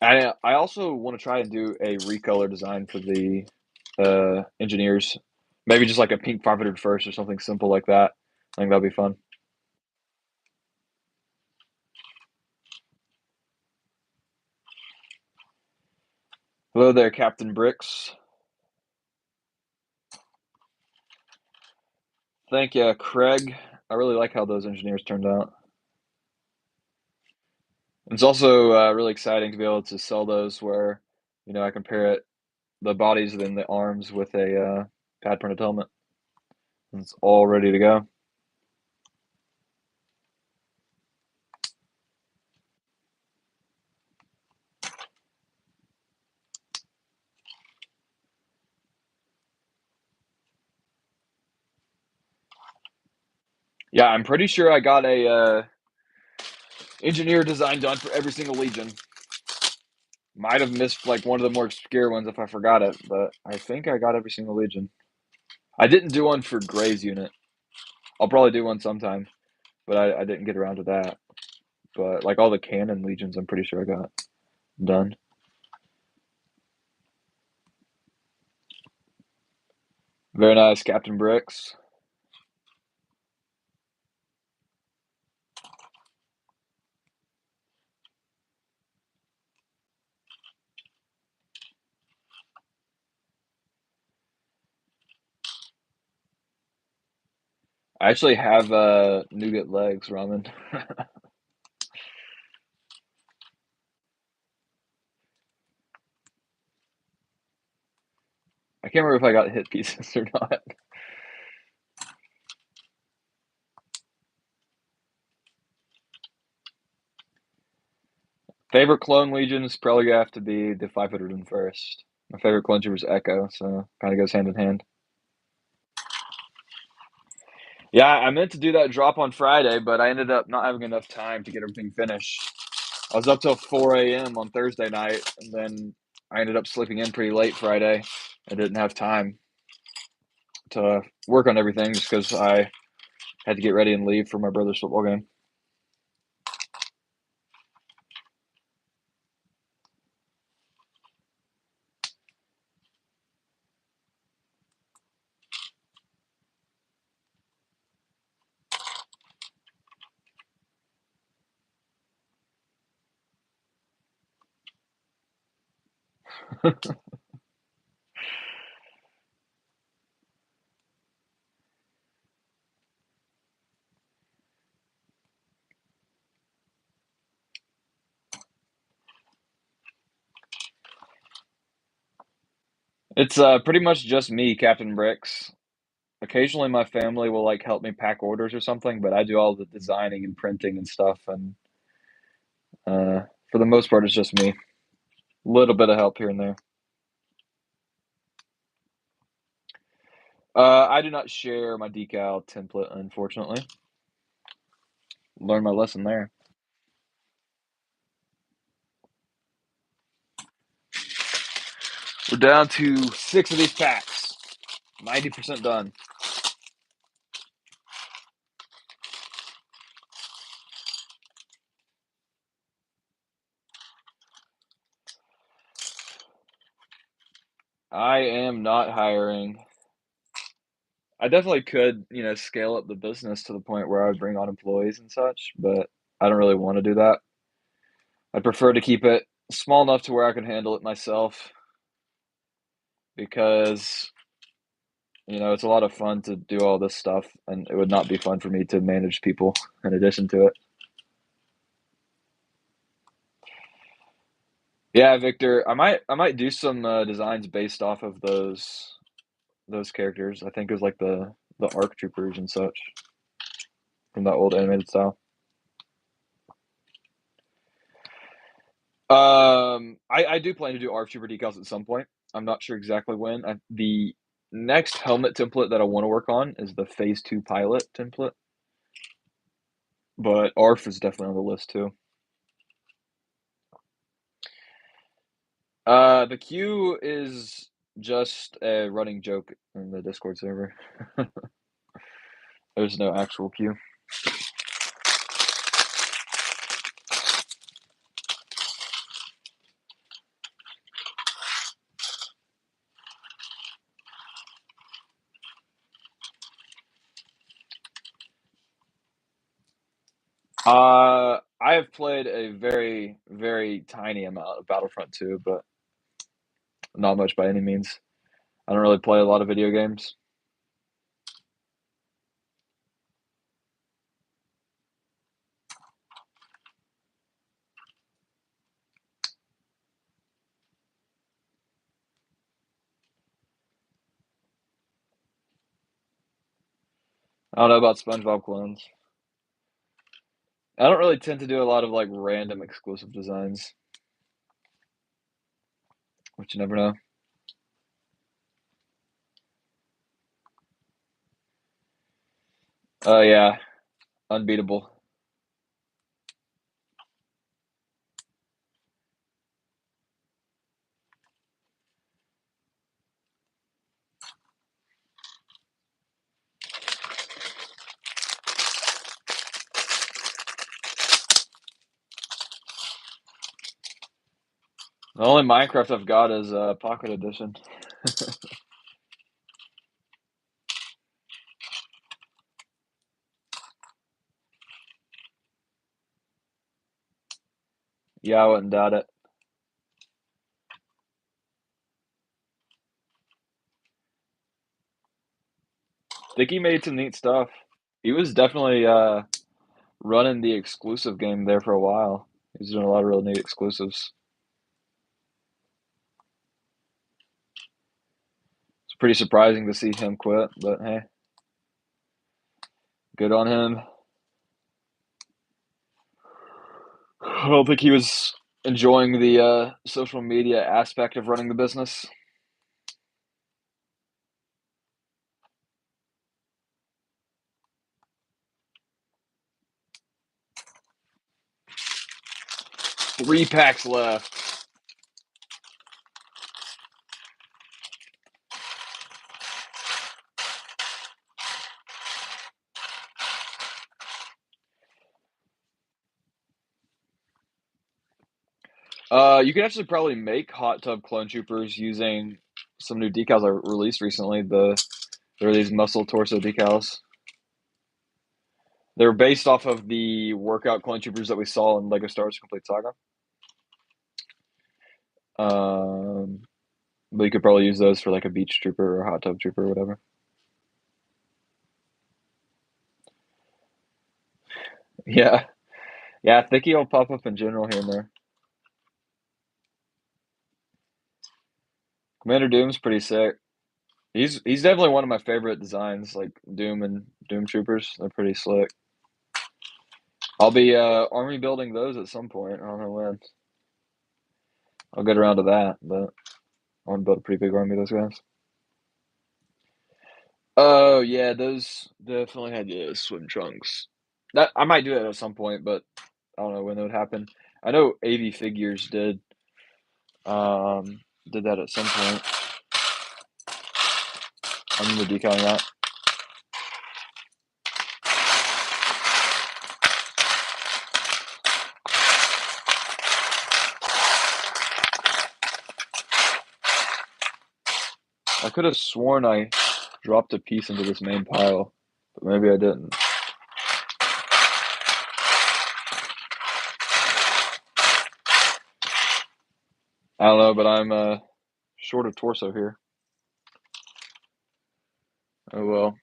I also want to try and do a recolor design for the engineers. Maybe just like a pink 500 first or something simple like that. I think that'd be fun. Hello there, Captain Bricks. Thank you, Craig. I really like how those engineers turned out. It's also really exciting to be able to sell those where, I compare the bodies and then the arms with a pad printed helmet. It's all ready to go. Yeah, I'm pretty sure I got a engineer design done for every single Legion. Might have missed like one of the more obscure ones if I forgot it, but I think I got every single Legion. I didn't do one for Gray's unit. I'll probably do one sometime, but I didn't get around to that. But like all the canon Legions, I'm pretty sure I got done. Very nice, Captain Bricks. I actually have nougat legs ramen. I can't remember if I got hit pieces or not. Favorite clone Legion is probably gonna have to be the 501st. My favorite clone trooper is Echo, so kind of goes hand in hand. Yeah, I meant to do that drop on Friday, but I ended up not having enough time to get everything finished. I was up till 4 a.m. on Thursday night, and then I ended up sleeping in pretty late Friday. I didn't have time to work on everything just because I had to get ready and leave for my brother's football game. It's pretty much just me, Captain Bricks. occasionally my family will like help me pack orders or something, but I do all the designing and printing and stuff, and uh, for the most part, it's just me. A little bit of help here and there. I do not share my decal template, unfortunately. Learned my lesson there. We're down to 6 of these packs. 90% done. I am not hiring. I definitely could, scale up the business to the point where I would bring on employees and such, but I don't really want to do that. I'd prefer to keep it small enough to where I can handle it myself because, it's a lot of fun to do all this stuff, and it would not be fun for me to manage people in addition to it. Yeah, Victor, I might do some designs based off of those characters. I think it was like the ARC troopers and such from that old animated style. I do plan to do ARC trooper decals at some point. I'm not sure exactly when. The next helmet template that I want to work on is the Phase 2 pilot template, but ARF is definitely on the list too. The queue is just a running joke in the Discord server. There's no actual queue. I have played a very, very tiny amount of Battlefront 2, but not much by any means. I don't really play a lot of video games. I don't know about SpongeBob clones. I don't really tend to do a lot of like random exclusive designs, which you never know. Oh yeah, unbeatable. The only Minecraft I've got is Pocket Edition. Yeah, I wouldn't doubt it. Think he made some neat stuff. He was definitely running the exclusive game there for a while. He was doing a lot of real neat exclusives. It's pretty surprising to see him quit, but hey, good on him. I don't think he was enjoying the social media aspect of running the business. Three packs left. You can actually probably make hot tub clone troopers using some new decals I released recently. There are these muscle torso decals. They're based off of the workout clone troopers that we saw in Lego Star Wars Complete Saga. Um, but you could probably use those for like a beach trooper or a hot tub trooper or whatever. Yeah, yeah. I think he'll pop up in general here and there. Commander Doom's pretty sick. He's definitely one of my favorite designs, like Doom and Doom Troopers. They're pretty slick. I'll be army building those at some point. I don't know when. I'll get around to that, but I want to build a pretty big army of those guys. Oh yeah, those definitely had swim trunks. That I might do that at some point, but I don't know when that would happen. I know AV Figures did that at some point. I remember decaling that. I could have sworn I dropped a piece into this main pile, but maybe I didn't. I don't know, but I'm short of torso here. Oh well.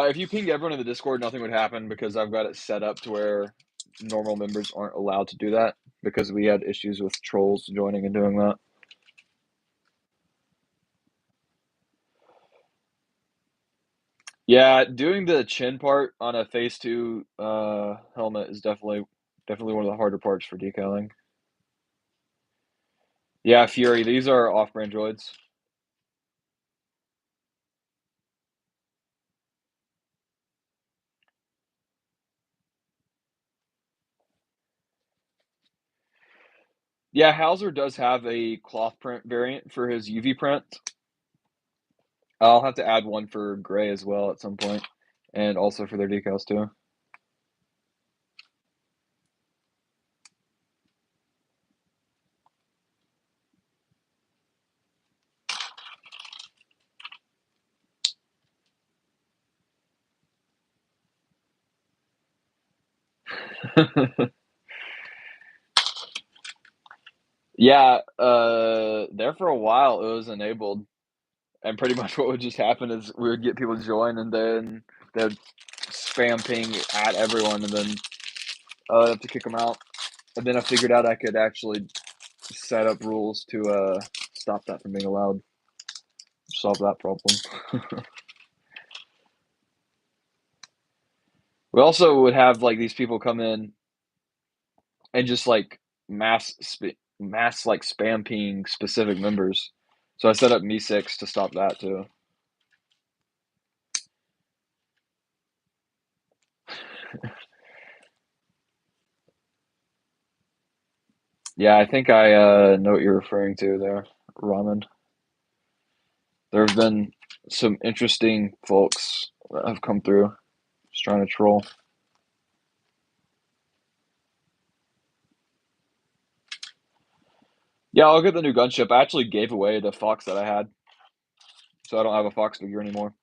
If you ping everyone in the Discord, nothing would happen because I've got it set up to where normal members aren't allowed to do that because we had issues with trolls joining and doing that. Yeah, doing the chin part on a phase 2 helmet is definitely one of the harder parts for decaling. Yeah, Fury, these are off-brand droids. Yeah, Hauser does have a cloth print variant for his UV print. I'll have to add one for gray as well at some point, and also for their decals too. Yeah, there for a while it was enabled, and pretty much what would just happen is we would get people to join, and then they'd spam ping at everyone, and then I'd have to kick them out. And then I figured out I could actually set up rules to stop that from being allowed, solve that problem. We also would have like these people come in and just like mass like spam ping specific members. So I set up Me6 to stop that too. Yeah, I think I know what you're referring to there, Ramen. There have been some interesting folks that have come through just trying to troll. Yeah, I'll get the new gunship. I actually gave away the Fox that I had, so I don't have a Fox figure anymore.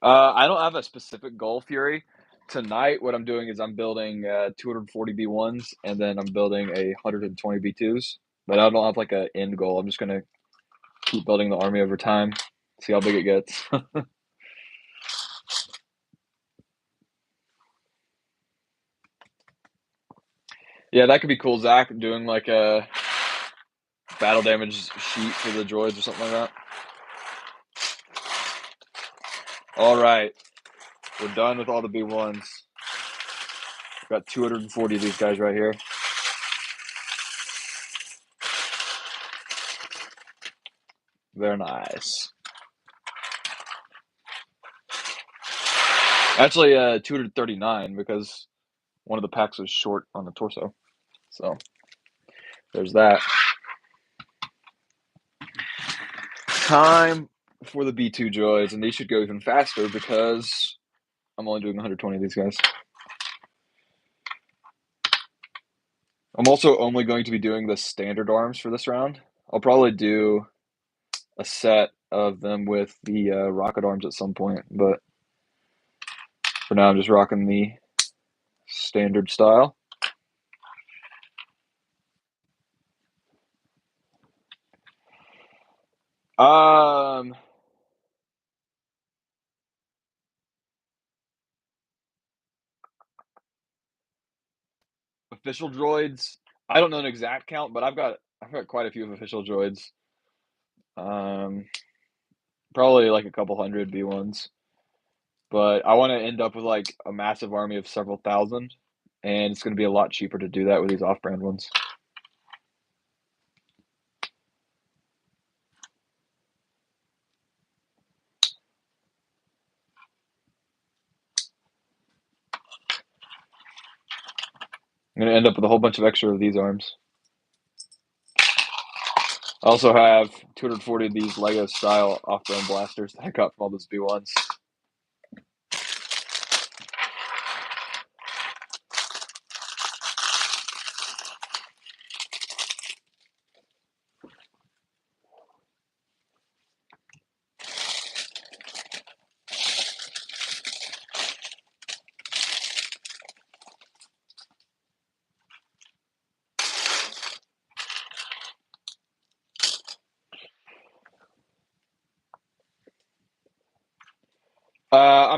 I don't have a specific goal, Fury. Tonight, what I'm doing is I'm building 240 B1s, and then I'm building 120 B2s. But I don't have like an end goal. I'm just gonna keep building the army over time, see how big it gets. Yeah, that could be cool, Zach, doing like a battle damage sheet for the droids or something like that. All right, we're done with all the B1s. Got 240 of these guys right here. Very nice. Actually, 239 because one of the packs was short on the torso. So there's that. Time for the B2 droids, and these should go even faster because I'm only doing 120 of these guys. I'm also only going to be doing the standard arms for this round. I'll probably do a set of them with the rocket arms at some point, but for now I'm just rocking the standard style. Um, official droids. I don't know an exact count, but I've got quite a few of official droids. Um, Probably like a couple hundred B1s. But I want to end up with like a massive army of several thousand, and it's going to be a lot cheaper to do that with these off-brand ones. I'm going to end up with a whole bunch of extra of these arms. I also have 240 of these Lego style off-brand blasters that I got from all those B1s.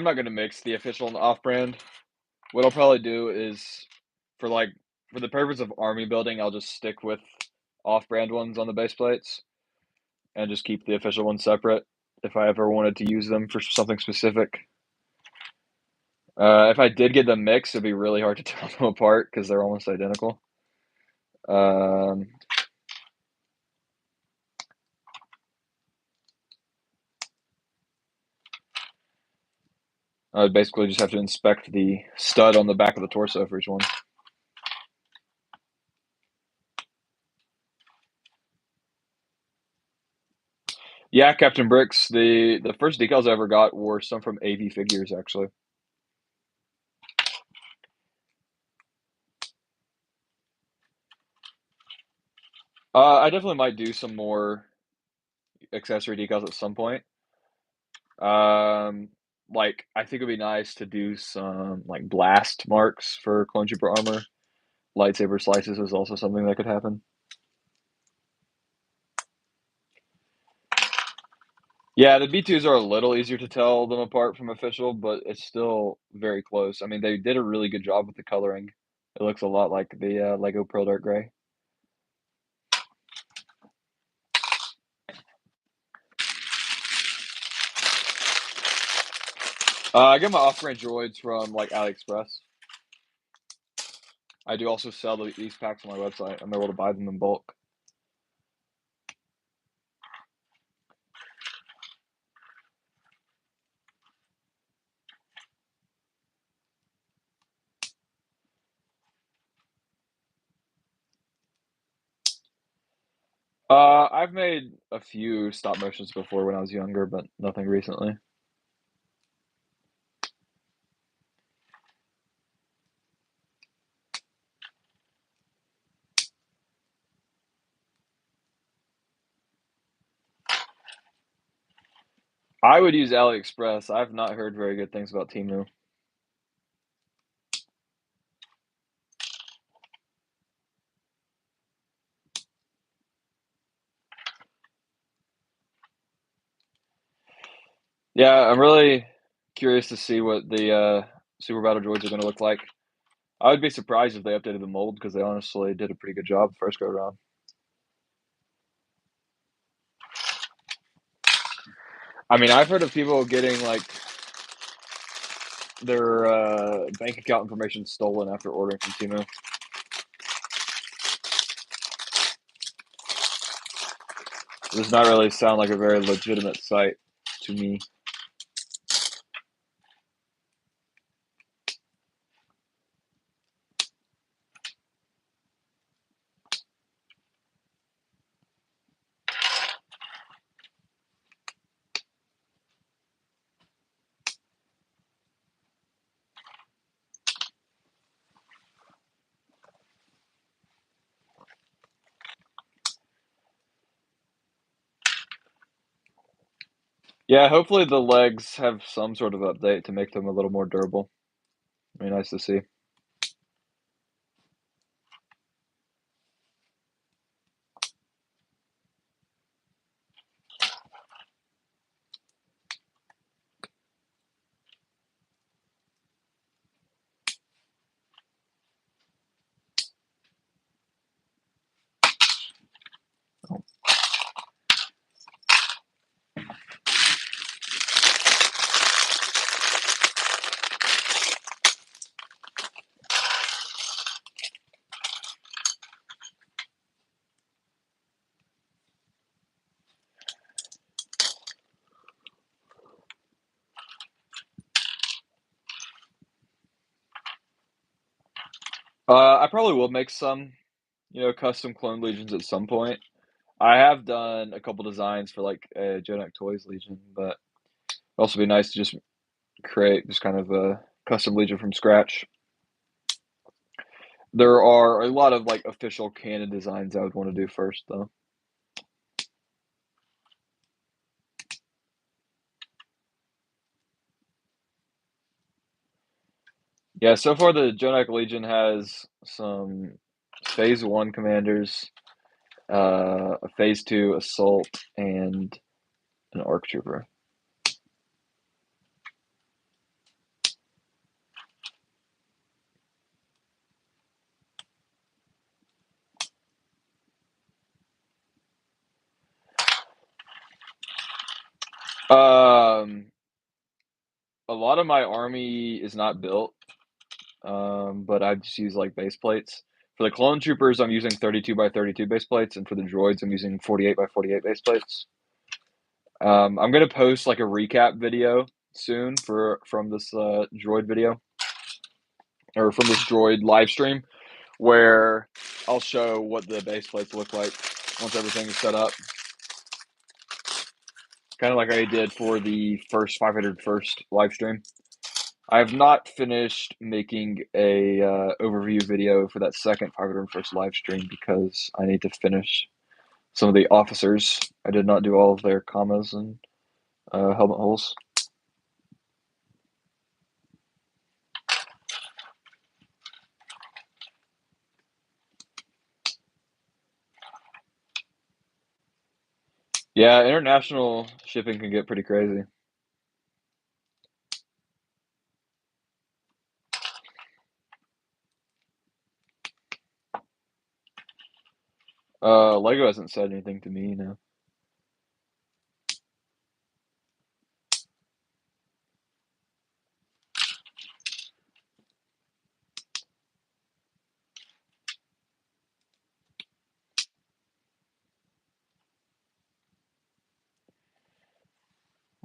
I'm not going to mix the official and the off-brand. What I'll probably do is, for like for the purpose of army building, I'll just stick with off-brand ones on the base plates, and just keep the official ones separate if I ever wanted to use them for something specific. If I did get them mixed, it'd be really hard to tell them apart because they're almost identical. Um, I would basically just have to inspect the stud on the back of the torso for each one. Yeah, Captain Bricks. The first decals I ever got were some from AV Figures, actually. I definitely might do some more accessory decals at some point. Um, like I think it'd be nice to do some like blast marks for clone trooper armor. Lightsaber slices is also something that could happen. Yeah, the B2s are a little easier to tell them apart from official, but it's still very close. I mean, they did a really good job with the coloring. It looks a lot like the Lego Pearl Dark Gray. I get my off-brand droids from like AliExpress. I do also sell these packs on my website. I'm able to buy them in bulk. I've made a few stop motions before when I was younger, but nothing recently. I would use AliExpress. I've not heard very good things about Temu. Yeah, I'm really curious to see what the Super Battle Droids are going to look like. I would be surprised if they updated the mold because they honestly did a pretty good job first go around. I mean, I've heard of people getting like their bank account information stolen after ordering from Temu. It does not really sound like a very legitimate site to me. Yeah, hopefully the legs have some sort of update to make them a little more durable. Be nice to see. I probably will make some, custom clone legions at some point. I have done a couple designs for like a Genetic Toys Legion, but it'd also be nice to just create just kind of a custom Legion from scratch. There are a lot of like official canon designs I would want to do first, though. Yeah, so far the Genetic Legion has some Phase 1 commanders, a Phase 2 assault, and an ARC trooper. Um, a lot of my army is not built, but I just use like base plates. For the clone troopers, I'm using 32 by 32 base plates, and for the droids, I'm using 48 by 48 base plates. I'm gonna post like a recap video soon from this droid video, or from this droid live stream, where I'll show what the base plates look like once everything is set up. Kind of like I did for the first 501st live stream. I have not finished making a overview video for that second 501st live stream because I need to finish some of the officers. I did not do all of their commas and helmet holes. Yeah, international shipping can get pretty crazy. Lego hasn't said anything to me, no.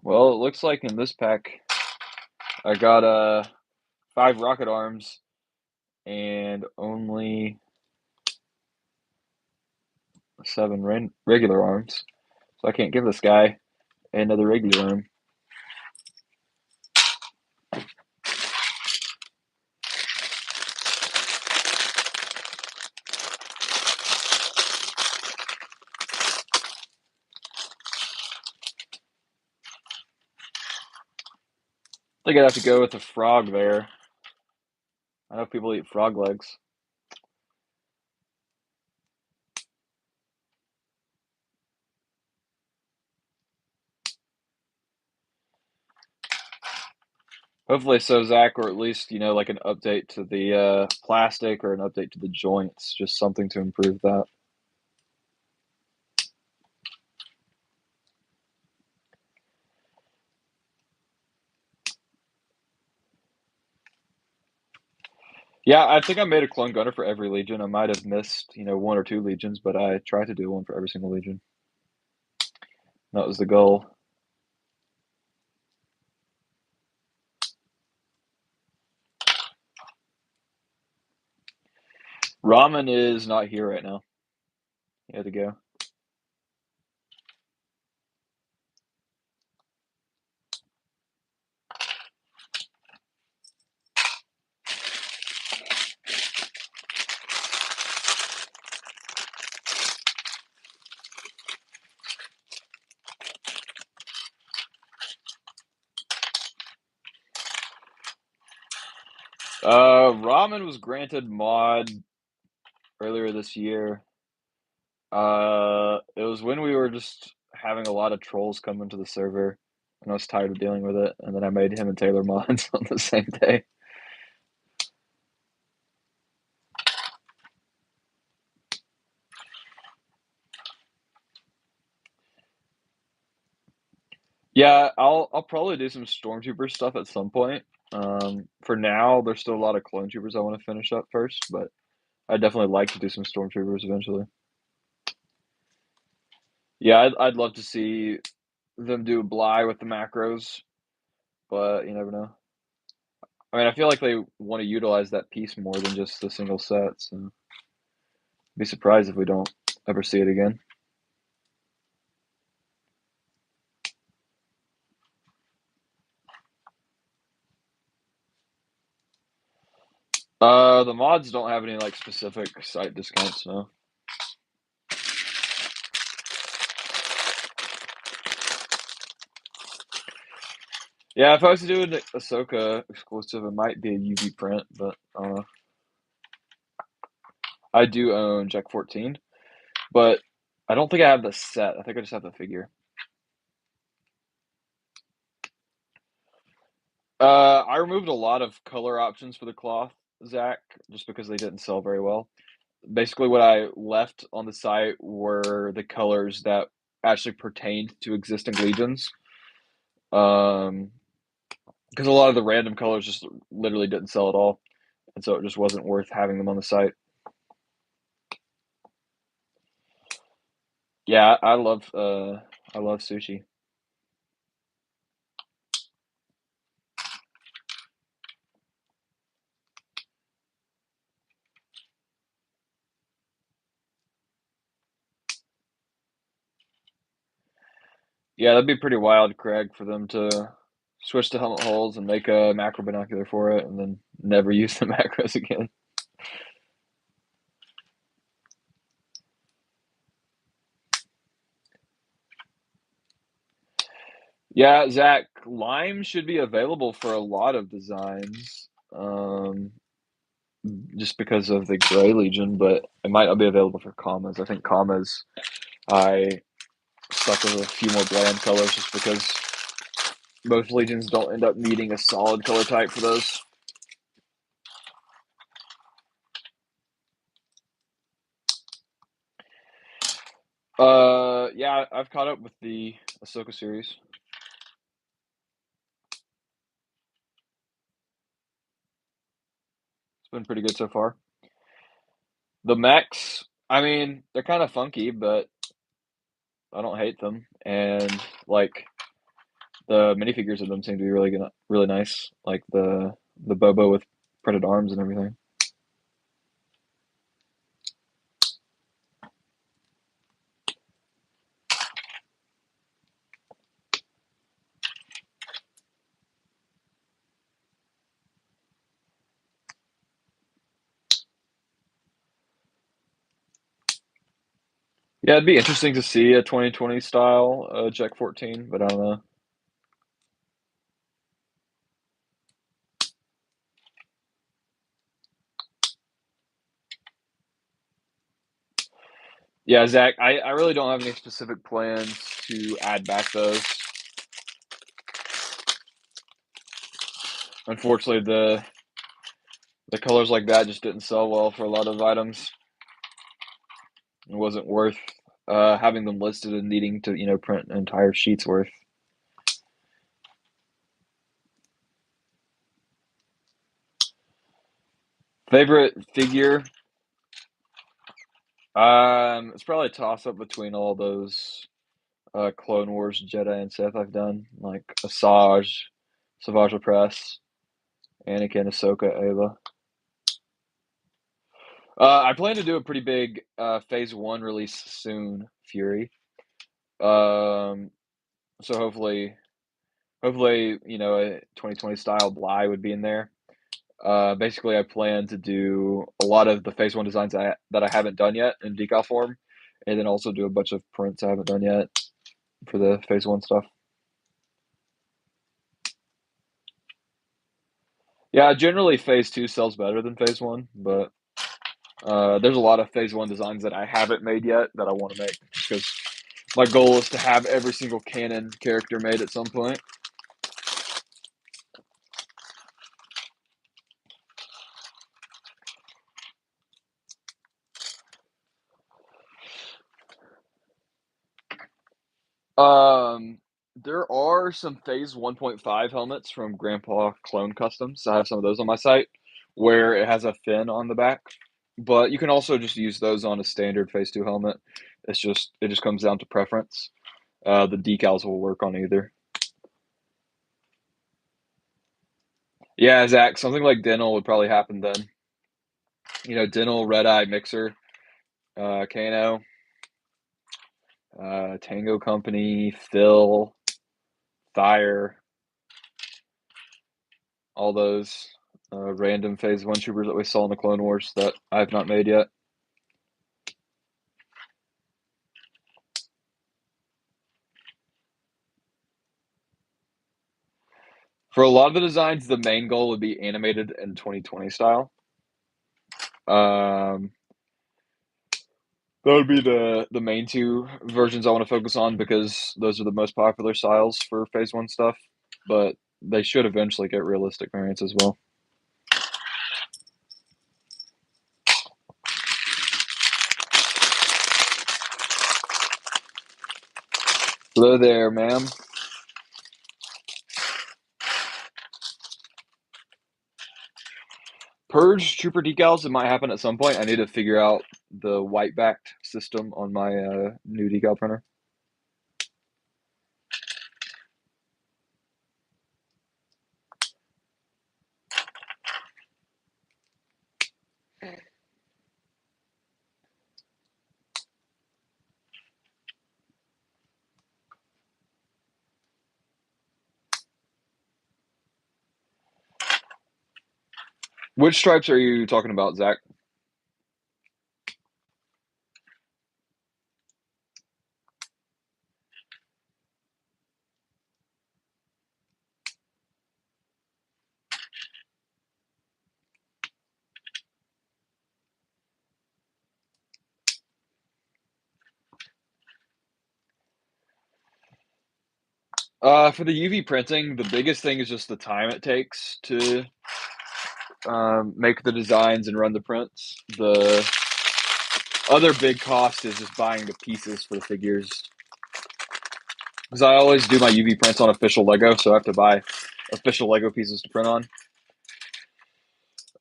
Well, it looks like in this pack, I got 5 rocket arms and only 7 regular arms. So I can't give this guy another regular arm. I think I'd have to go with the frog there. I know people eat frog legs. Hopefully so, Zach, or at least, like an update to the plastic or an update to the joints, just something to improve that. Yeah, I think I made a clone gunner for every legion. I might have missed, 1 or 2 legions, but I tried to do one for every single legion. That was the goal. Ramen is not here right now. He had to go. Ramen was granted mod earlier this year. It was when we were just having a lot of trolls come into the server, and I was tired of dealing with it, and then I made him and Taylor mods on the same day. Yeah, I'll probably do some Stormtrooper stuff at some point. For now, there's still a lot of Clone Troopers I want to finish up first, but I'd definitely like to do some Stormtroopers eventually. Yeah, I'd love to see them do Bly with the macros, but you never know. I mean, I feel like they want to utilize that piece more than just the single set, so be surprised if we don't ever see it again. The mods don't have any like specific site discounts, no. Yeah, if I was to do an Ahsoka exclusive, it might be a UV print, but I do own Jack 14, but I don't think I have the set. I think I just have the figure. I removed a lot of color options for the cloth, Zach, just because they didn't sell very well. Basically, what I left on the site were the colors that actually pertained to existing legions. Because a lot of the random colors just literally didn't sell at all, and so it just wasn't worth having them on the site. Yeah, I love sushi. Yeah, that'd be pretty wild, Craig, for them to switch to helmet holes and make a macro binocular for it, and then never use the macros again. Yeah, Zach, lime should be available for a lot of designs, just because of the Gray Legion, but it might not be available for commas. I think commas, I stuck with a few more bland colors just because most legions don't end up needing a solid color type for those. Yeah, I've caught up with the Ahsoka series. It's been pretty good so far. The mechs, I mean, they're kind of funky, but I don't hate them. And like the minifigures of them seem to be really good, really nice. Like the Bobo with printed arms and everything. Yeah, it'd be interesting to see a 2020 style Jack 14, but I don't know. Yeah, Zach, I really don't have any specific plans to add back those. Unfortunately, the colors like that just didn't sell well for a lot of items. It wasn't worth having them listed and needing to, print an entire sheet's worth. Favorite figure? It's probably a toss up between all those Clone Wars, Jedi, and Sith I've done, like Asajj, Savage Opress, Anakin, Ahsoka, Ava. I plan to do a pretty big Phase One release soon, Fury. Um, so hopefully, a 2020 style Bly would be in there. Basically, I plan to do a lot of the Phase One designs that I haven't done yet in decal form, and then also do a bunch of prints I haven't done yet for the Phase One stuff. Yeah, generally Phase Two sells better than Phase One, but there's a lot of Phase One designs that I haven't made yet that I want to make because my goal is to have every single canon character made at some point. Um, there are some Phase 1.5 helmets from Grandpa Clone Customs. I have some of those on my site where it has a fin on the back, but you can also just use those on a standard Phase 2 helmet. It just comes down to preference. The decals will work on either. Yeah, Zach, something like Dental would probably happen then. Dental, Red Eye, Mixer, Kano, Tango Company, Phil, Thyre, all those random Phase 1 troopers that we saw in the Clone Wars that I have not made yet. For a lot of the designs, the main goal would be animated in 2020 style. That would be the main two versions I want to focus on because those are the most popular styles for Phase 1 stuff. But they should eventually get realistic variants as well. Hello there, ma'am. Purge Trooper decals, it might happen at some point. I need to figure out the white backed system on my new decal printer. Which stripes are you talking about, Zach? For the UV printing, the biggest thing is just the time it takes to make the designs and run the prints. The other big cost is just buying the pieces for the figures. Because I always do my UV prints on official Lego, so I have to buy official Lego pieces to print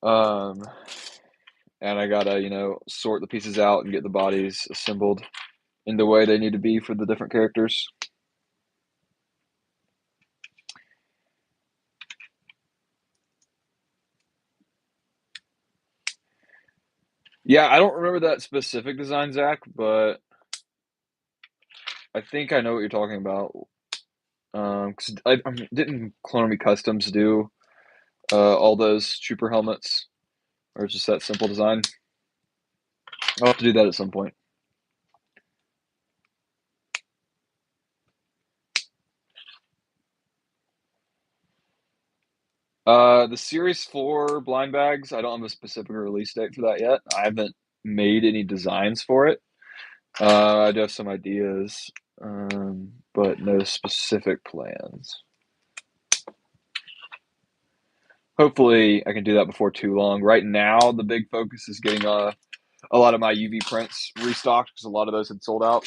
on. And I gotta, sort the pieces out and get the bodies assembled in the way they need to be for the different characters. Yeah, I don't remember that specific design, Zach, but I think I know what you're talking about. Because didn't Clone Army Customs do all those trooper helmets, or just that simple design? I'll have to do that at some point. The Series 4 blind bags, I don't have a specific release date for that yet. I haven't made any designs for it. I do have some ideas, but no specific plans. Hopefully, I can do that before too long. Right now, the big focus is getting a lot of my UV prints restocked because a lot of those had sold out.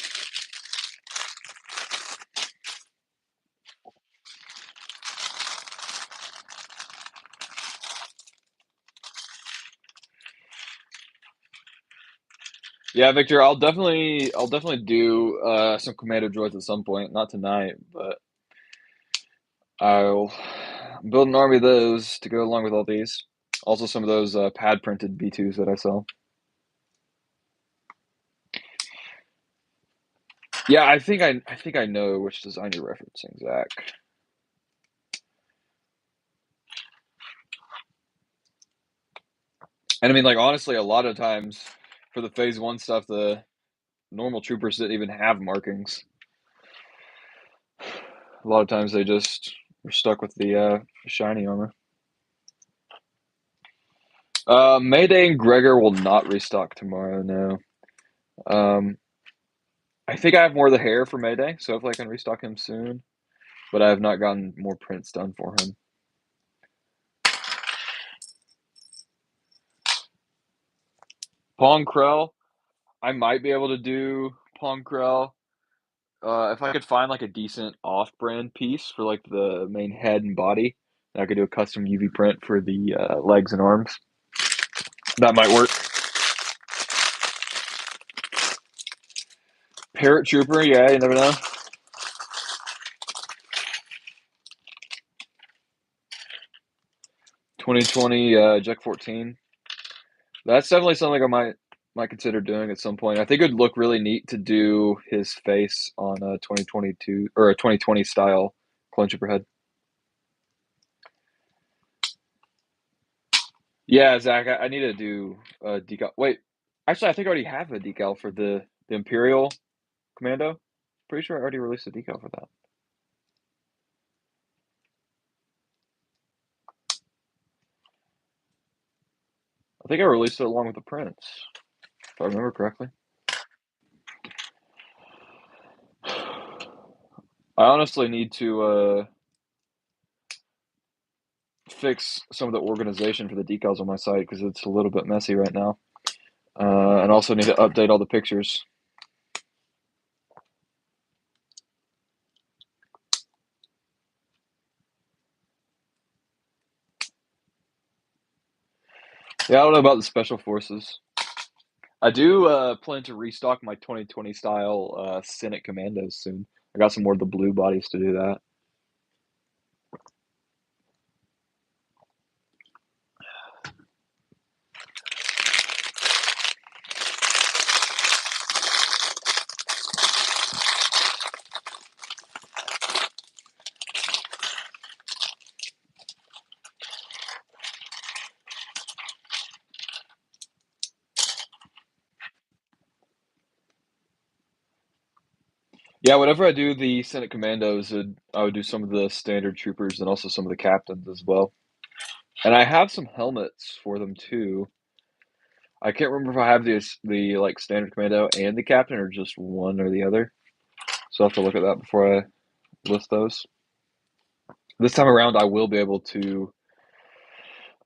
Yeah, Victor, I'll definitely do some commando droids at some point. Not tonight, but I'll build an army of those to go along with all these. Also, some of those pad printed B2s that I sell. Yeah, I think I know which design you're referencing, Zach. And I mean, like honestly, a lot of times for the Phase 1 stuff, the normal troopers didn't even have markings. A lot of times they just were stuck with the shiny armor. Mayday and Gregor will not restock tomorrow. No. I think I have more of the hair for Mayday, so hopefully I can restock him soon. But I have not gotten more prints done for him. Pong Krell, I might be able to do Pong Krell. If I could find like a decent off-brand piece for like the main head and body, I could do a custom UV print for the legs and arms. That might work. Parrot Trooper, yeah, you never know. 2020 Jack 14. That's definitely something I might consider doing at some point. I think it'd look really neat to do his face on a 2022 or a 2020 style clone trooper head. Yeah, Zach, I need to do a decal. Wait, actually, I think I already have a decal for the Imperial Commando. Pretty sure I already released a decal for that. I think I released it along with the prints, if I remember correctly. I honestly need to fix some of the organization for the decals on my site because it's a little bit messy right now. And also need to update all the pictures. Yeah, I don't know about the special forces. I do plan to restock my 2020 style Senate Commandos soon. I got some more of the blue bodies to do that. Yeah, whenever I do the Senate Commandos, I would do some of the standard troopers and also some of the captains as well. And I have some helmets for them too. I can't remember if I have the like standard commando and the captain or just one or the other. So I'll have to look at that before I list those. This time around, I will be able to.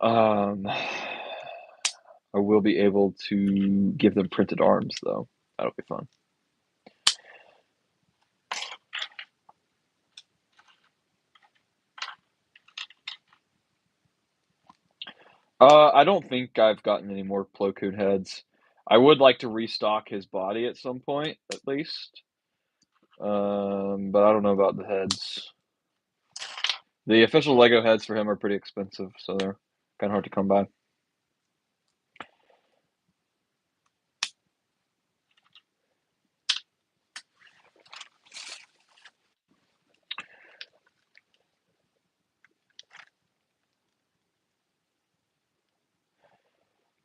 I will be able to give them printed arms though. That'll be fun. I don't think I've gotten any more Plo Koon heads. I would like to restock his body at some point, at least. But I don't know about the heads. The official Lego heads for him are pretty expensive, so they're kind of hard to come by.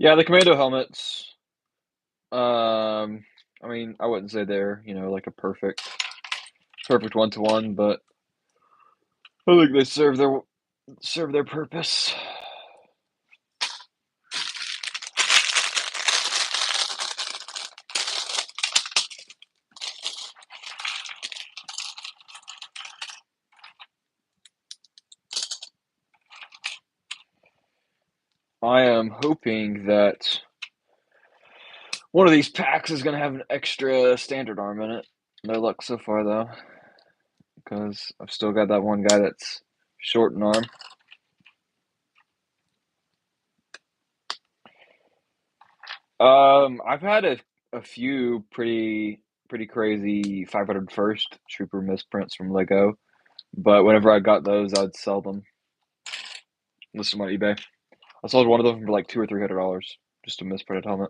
Yeah, the commando helmets. I mean, I wouldn't say they're like a perfect 1-to-1, but I think they serve their purpose. I am hoping that one of these packs is going to have an extra standard arm in it. No luck so far, though, because I've still got that one guy that's short in arm. I've had a few pretty crazy 501st Trooper misprints from Lego, but whenever I got those, I'd sell them. List them on eBay. I sold one of them for like $200 or $300, just a misprinted helmet.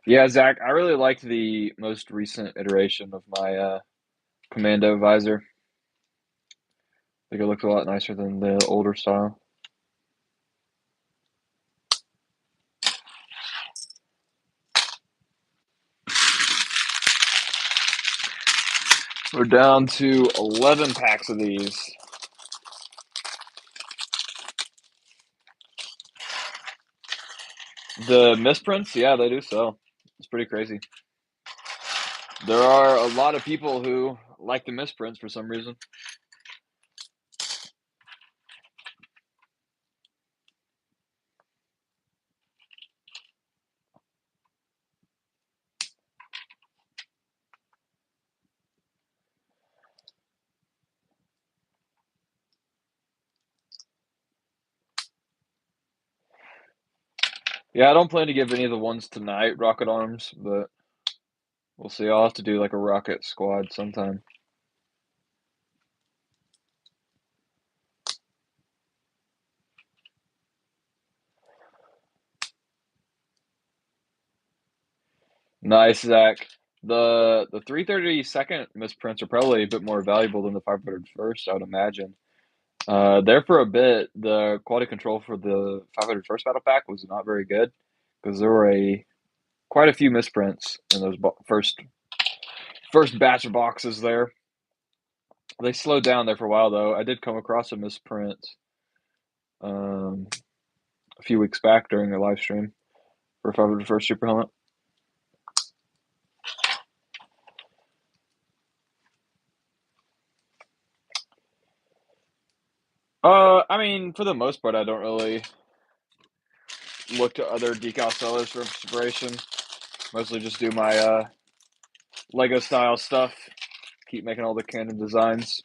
Yeah, Zach, I really liked the most recent iteration of my Commando visor. I think it looks a lot nicer than the older style. We're down to 11 packs of these. The misprints, yeah, they do sell. It's pretty crazy. There are a lot of people who like the misprints for some reason. Yeah, I don't plan to give any of the ones tonight rocket arms, but we'll see. I'll have to do like a rocket squad sometime. Nice, Zach. The 332nd misprints are probably a bit more valuable than the 501st, I would imagine. There for a bit, the quality control for the 501st battle pack was not very good because there were quite a few misprints in those first batch of boxes there. They slowed down there for a while though. I did come across a misprint um, a few weeks back during a live stream for 501st Super Helmet. I mean, for the most part, I don't really look to other decal sellers for inspiration. Mostly just do my Lego style stuff. Keep making all the canon designs.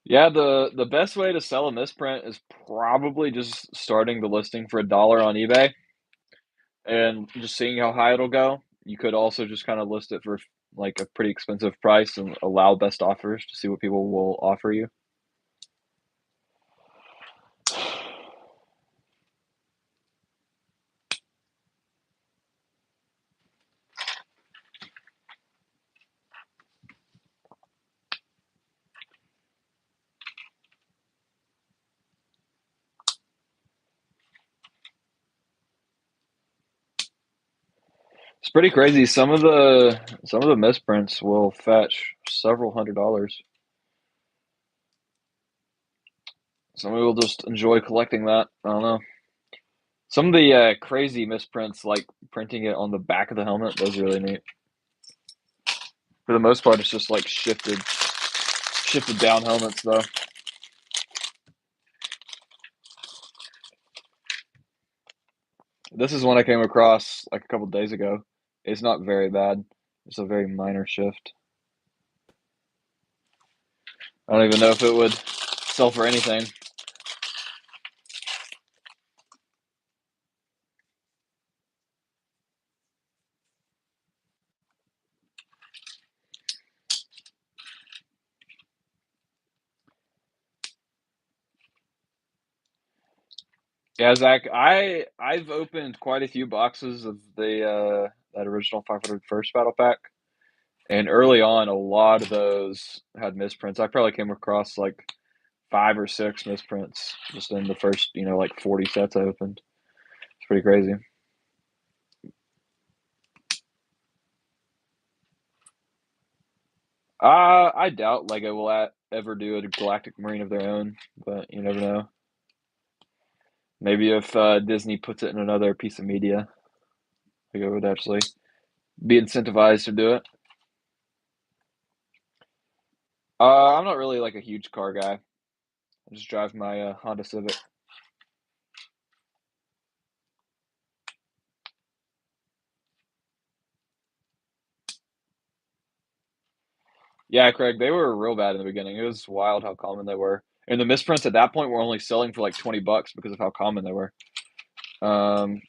Yeah, the best way to sell a misprint is probably just starting the listing for $1 on eBay and just seeing how high it'll go. You could also just kind of list it for like a pretty expensive price and allow best offers to see what people will offer you. It's pretty crazy. Some of the misprints will fetch several $100s. Somebody will just enjoy collecting that. I don't know. Some of the crazy misprints, like printing it on the back of the helmet, those are really neat. For the most part, it's just like shifted down helmets, though. This is one I came across like a couple days ago. It's not very bad. It's a very minor shift. I don't even know if it would sell for anything. Yeah, Zach, I've opened quite a few boxes of the that original 501st battle pack, and early on, a lot of those had misprints. I probably came across like 5 or 6 misprints just in the first, like 40 sets I opened. It's pretty crazy. I doubt Lego will ever do a Galactic Marine of their own, but you never know. Maybe if Disney puts it in another piece of media, Lego would actually be incentivized to do it. I'm not really like a huge car guy. I just drive my Honda Civic. Yeah, Craig, they were real bad in the beginning. It was wild how common they were. And the misprints at that point were only selling for like $20 because of how common they were. Um,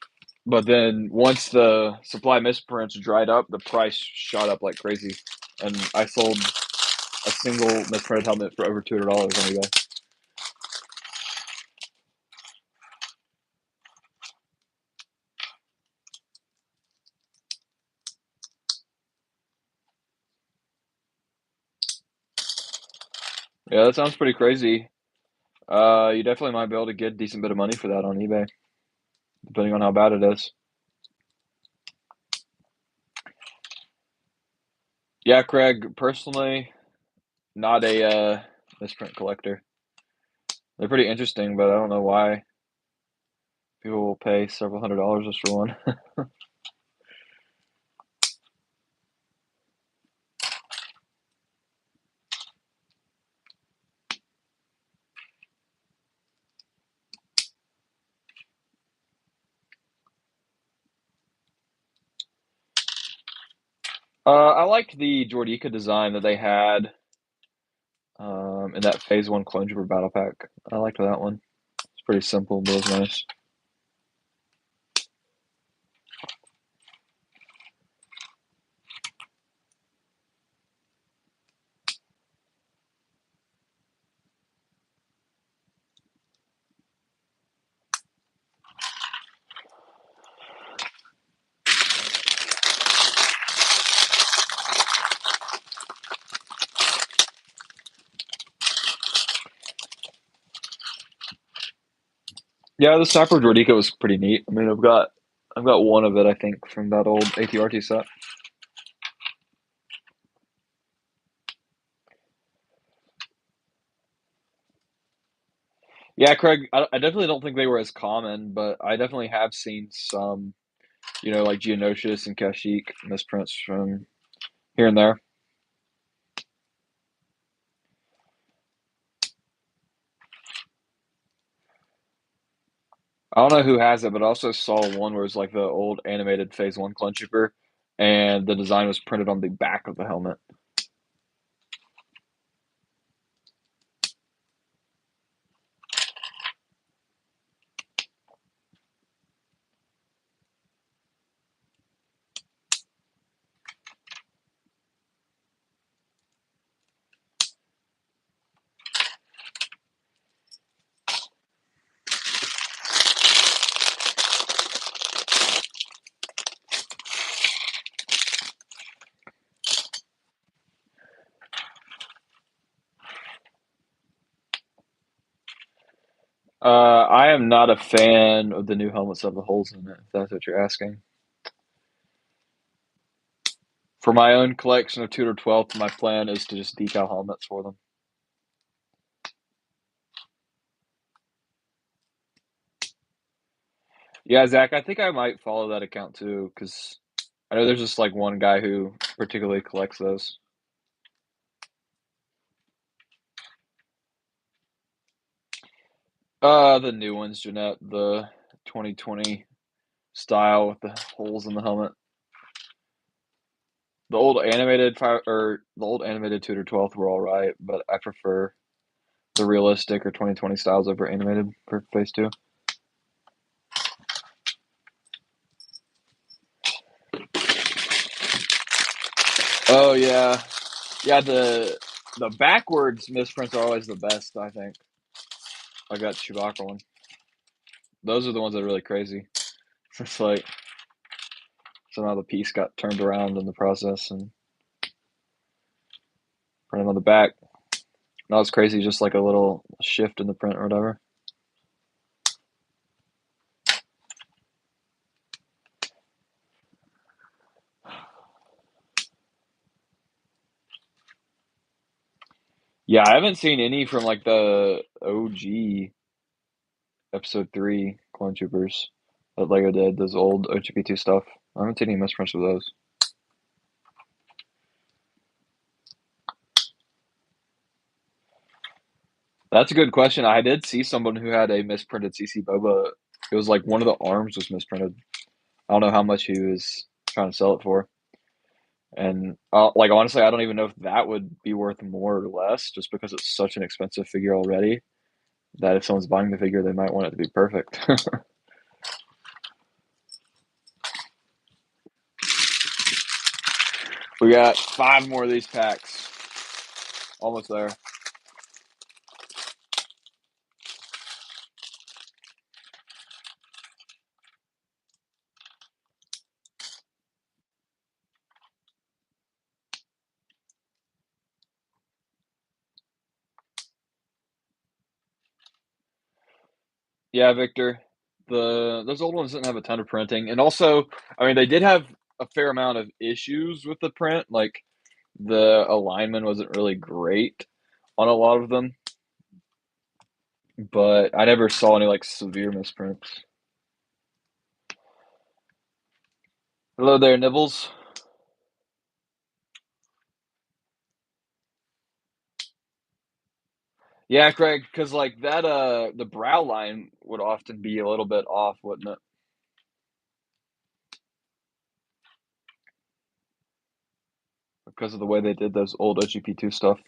but then once the supply misprints dried up, the price shot up like crazy. And I sold a single misprinted helmet for over $200 on eBay. Yeah, that sounds pretty crazy. You definitely might be able to get a decent bit of money for that on eBay, depending on how bad it is. Yeah, Craig, personally, not a misprint collector. They're pretty interesting, but I don't know why people will pay several $100s just for one. I liked the Droid design that they had in that Phase 1 Clone Trooper battle pack. I liked that one. It's pretty simple, but it was nice. Yeah, the Sapper Droidica was pretty neat. I mean, I've got one of it, I think, from that old ATRT set. Yeah, Craig, I definitely don't think they were as common, but I definitely have seen some, like Geonosius and Kashyyyk misprints from here and there. I don't know who has it, but I also saw one where it's like the old animated Phase 1 Clone Trooper, and the design was printed on the back of the helmet. I am not a fan of the new helmets that have the holes in it, if that's what you're asking. For my own collection of Tudor 12th, my plan is to just decal helmets for them. Yeah, Zach, I think I might follow that account too, because I know there's just like one guy who particularly collects those. The new ones, Jeanette, the 2020 style with the holes in the helmet. The old animated Tudor 12th were all right, but I prefer the realistic or 2020 styles over animated for Phase 2. Oh yeah, yeah. The backwards misprints are always the best. I think I got Chewbacca one. Those are the ones that are really crazy. It's like somehow the piece got turned around in the process and printed on the back. Not as crazy, just like a little shift in the print or whatever. Yeah, I haven't seen any from like the OG Episode 3 Clone Troopers that Lego did, those old OGP2 stuff. I haven't seen any misprints of those. That's a good question. I did see someone who had a misprinted CC Boba. It was like one of the arms was misprinted. I don't know how much he was trying to sell it for. And like honestly, I don't even know if that would be worth more or less, just because it's such an expensive figure already. That if someone's buying the figure, they might want it to be perfect. We got 5 more of these packs. Almost there. Yeah, Victor. Those old ones didn't have a ton of printing, and also, I mean, they did have a fair amount of issues with the print. Like the alignment wasn't really great on a lot of them, but I never saw any like severe misprints. Hello there, Nibbles. Yeah, Craig, because like that, the brow line would often be a little bit off, wouldn't it? Because of the way they did those old OGP2 stuff.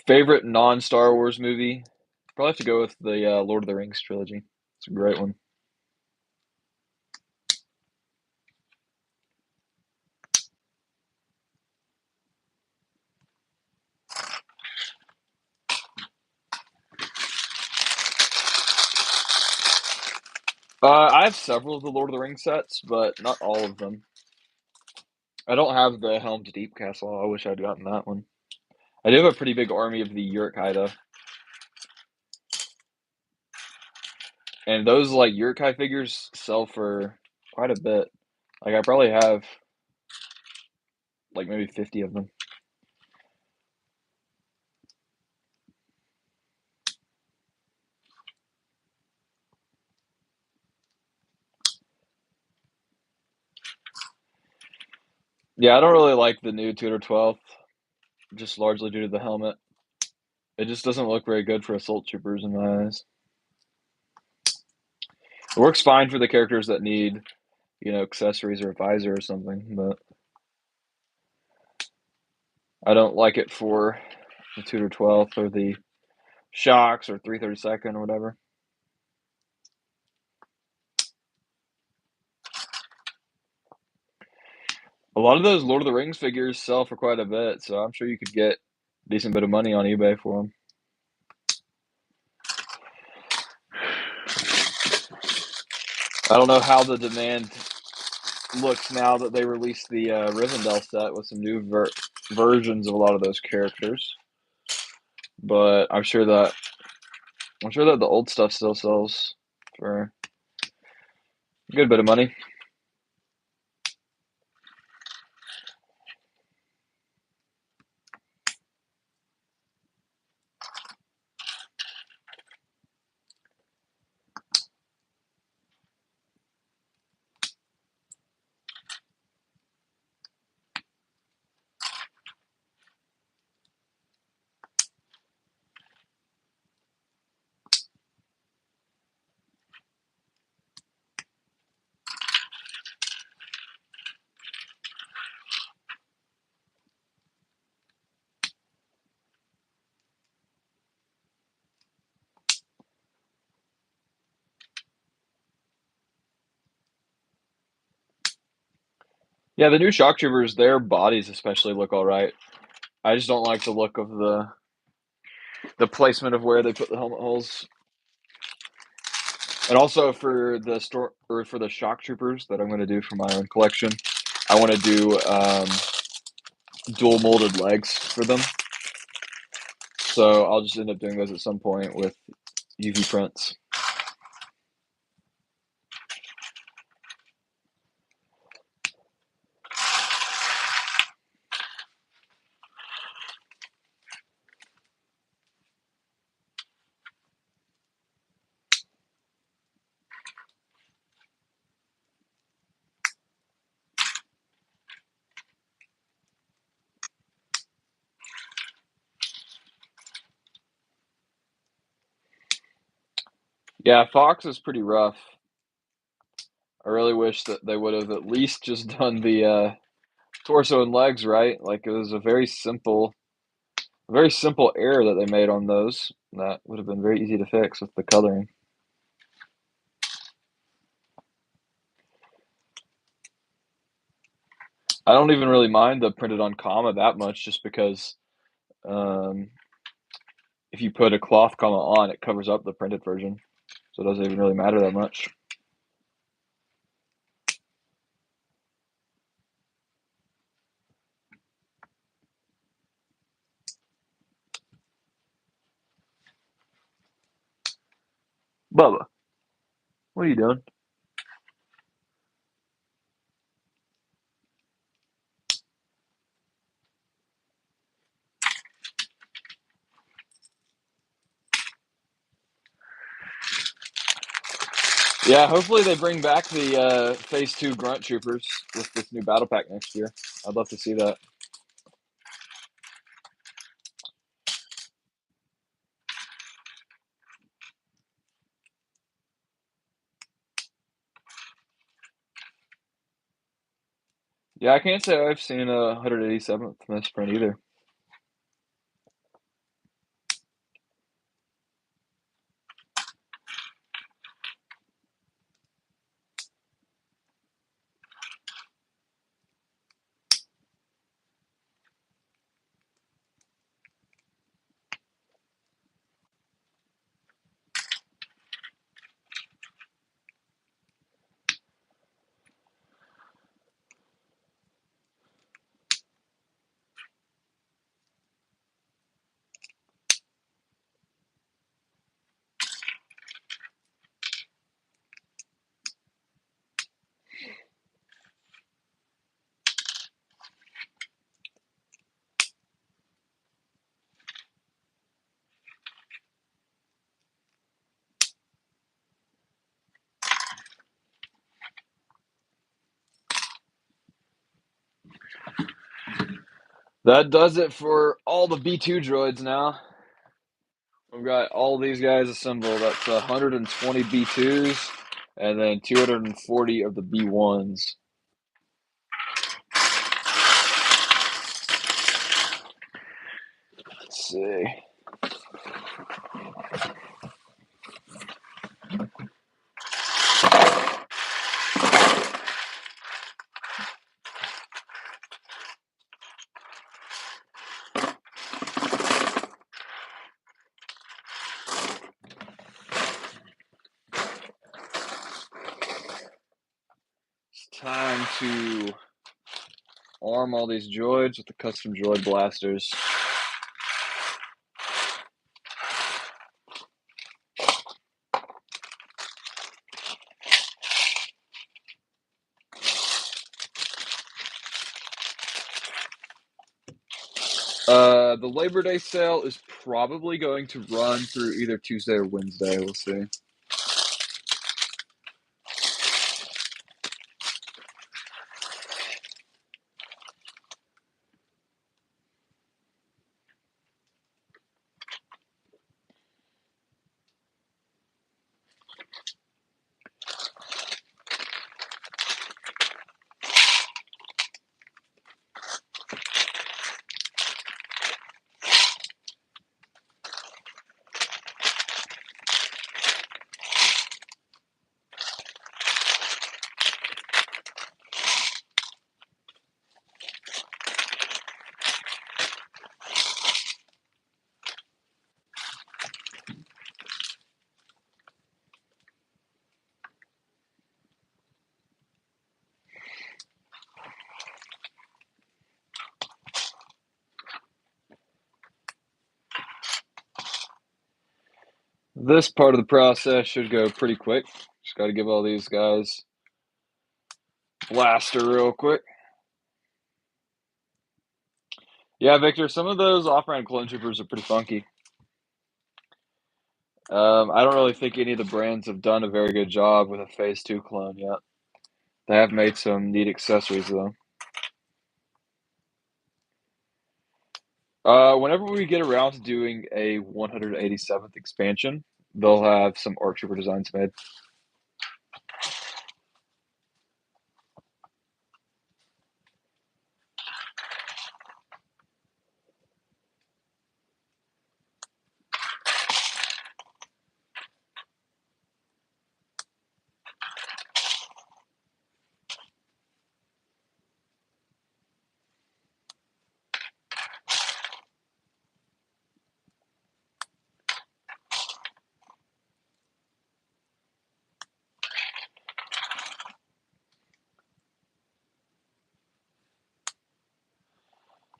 Favorite non-Star Wars movie? Probably have to go with the Lord of the Rings trilogy. It's a great one. I have several of the Lord of the Rings sets, but not all of them. I don't have the Helm's Deep Castle. I wish I'd gotten that one. I do have a pretty big army of the Uruk-hai though. And those like Uruk-hai figures sell for quite a bit. Like I probably have like maybe 50 of them. Yeah, I don't really like the new Tudor 12th, just largely due to the helmet. It just doesn't look very good for assault troopers in my eyes. It works fine for the characters that need, accessories or a visor or something, but I don't like it for the Tudor 12th or the Shocks or 332nd or whatever. A lot of those Lord of the Rings figures sell for quite a bit, so I'm sure you could get a decent bit of money on eBay for them. I don't know how the demand looks now that they released the Rivendell set with some new versions of a lot of those characters, but I'm sure that the old stuff still sells for a good bit of money. Yeah, the new shock troopers, their bodies especially look all right. I just don't like the look of the placement of where they put the helmet holes. And also for the for the shock troopers that I'm going to do for my own collection, I want to do dual molded legs for them. So I'll just end up doing those at some point with UV prints. Yeah, Fox is pretty rough. I really wish that they would have at least just done the torso and legs right. Like it was a very simple error that they made on those. That would have been very easy to fix with the coloring. I don't even really mind the printed on comma that much, just because um, if you put a cloth comma on, it covers up the printed version, so it doesn't even really matter that much. Bubba, what are you doing? Yeah, hopefully they bring back the Phase 2 Grunt Troopers with this new battle pack next year. I'd love to see that. Yeah, I can't say I've seen a 187th misprint either. That does it for all the B2 droids now. We've got all these guys assembled. That's 120 B2s and then 240 of the B1s. Let's see. It's time to arm all these droids with the custom droid blasters. The Labor Day sale is probably going to run through either Tuesday or Wednesday. We'll see. This part of the process should go pretty quick. Just got to give all these guys blaster real quick. Yeah, Victor, some of those off-brand clone troopers are pretty funky. I don't really think any of the brands have done a very good job with a Phase 2 clone yet. They have made some neat accessories, though. Whenever we get around to doing a 187th expansion, they'll have some ARC Trooper designs made.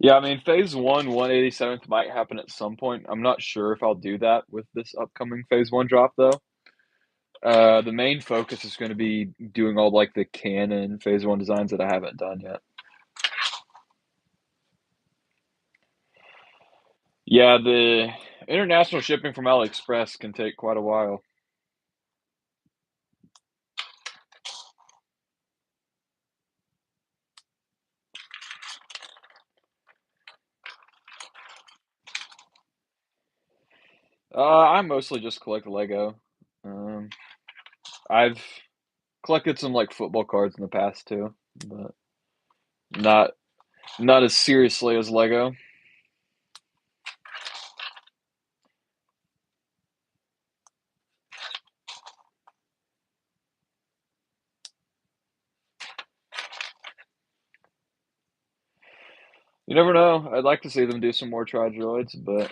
Yeah, I mean, Phase 1, 187th might happen at some point. I'm not sure if I'll do that with this upcoming Phase 1 drop, though. The main focus is going to be doing all like the canon Phase 1 designs that I haven't done yet. Yeah, the international shipping from AliExpress can take quite a while. I mostly just collect Lego. Um, I've collected some like football cards in the past too, but not not as seriously as Lego. You never know. I'd like to see them do some more Tri-Droids, but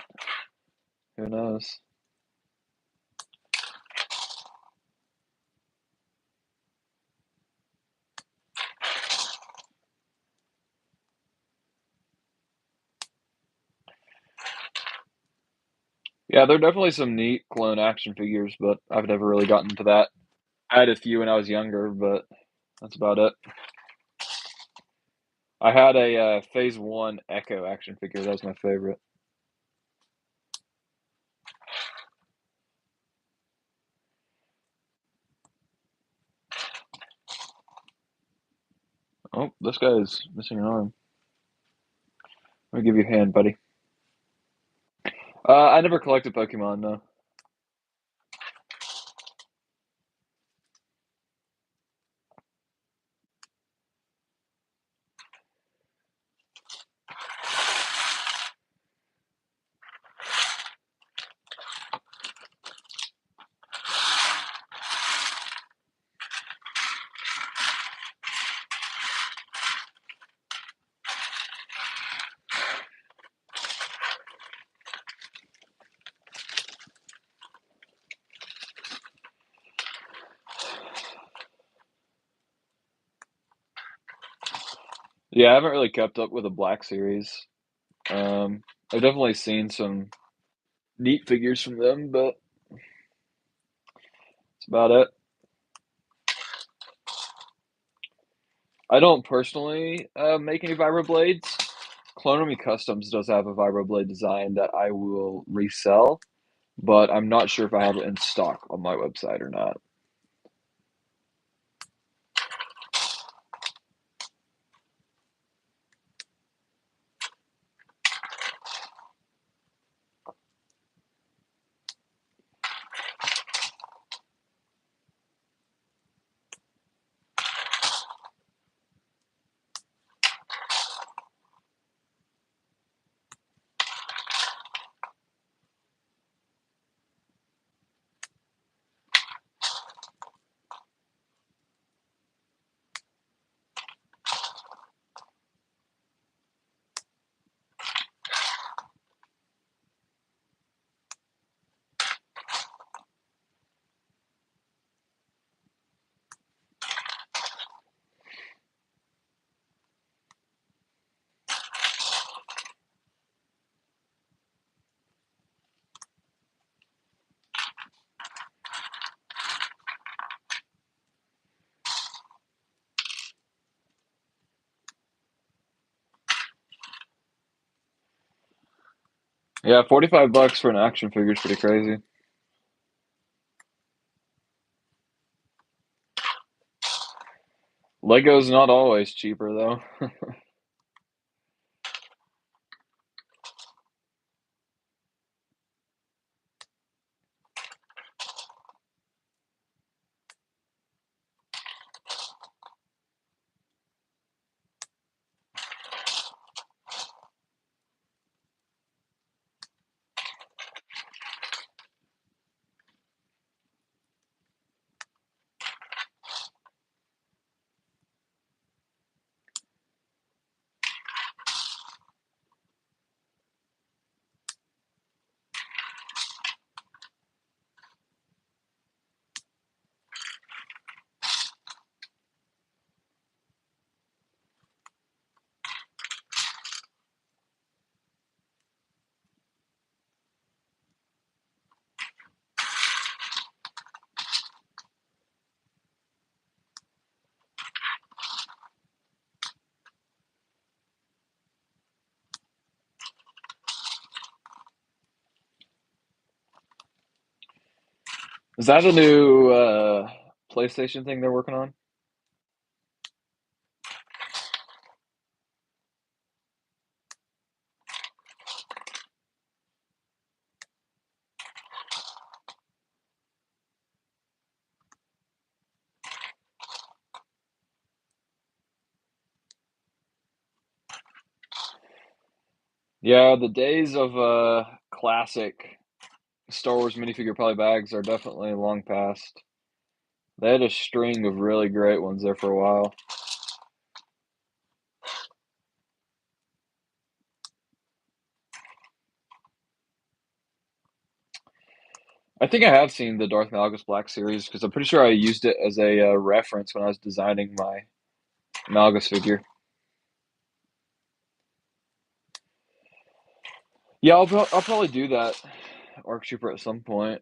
who knows? Yeah, there are definitely some neat clone action figures, but I've never really gotten into that. I had a few when I was younger, but that's about it. I had a Phase 1 Echo action figure. That was my favorite. Oh, this guy is missing an arm. I'll give you a hand, buddy. I never collected Pokemon, no. Yeah, I haven't really kept up with the Black series. I've definitely seen some neat figures from them, but that's about it. I don't personally make any vibroblades. Clone Customs does have a vibroblade design that I will resell, but I'm not sure if I have it in stock on my website or not. Yeah, 45 bucks for an action figure is pretty crazy. Lego's not always cheaper though. Is that a new PlayStation thing they're working on? Yeah, the days of classic Star Wars minifigure poly bags are definitely long past. They had a string of really great ones there for a while. I think I have seen the Darth Malgus Black series because I'm pretty sure I used it as a reference when I was designing my Malgus figure. Yeah, I'll probably do that Arc Trooper at some point.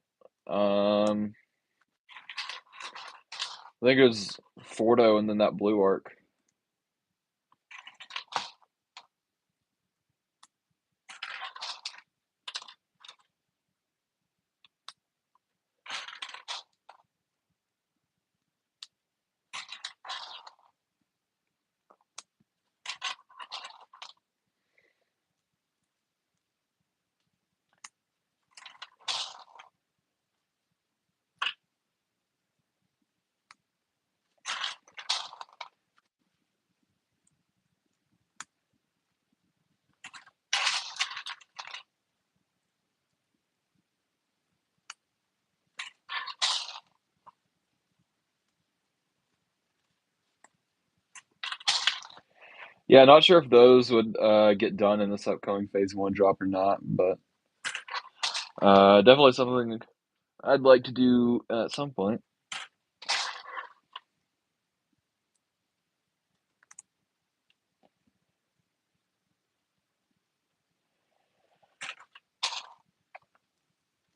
I think it was Fordo and then that blue arc. Yeah, not sure if those would get done in this upcoming Phase 1 drop or not, but definitely something I'd like to do at some point.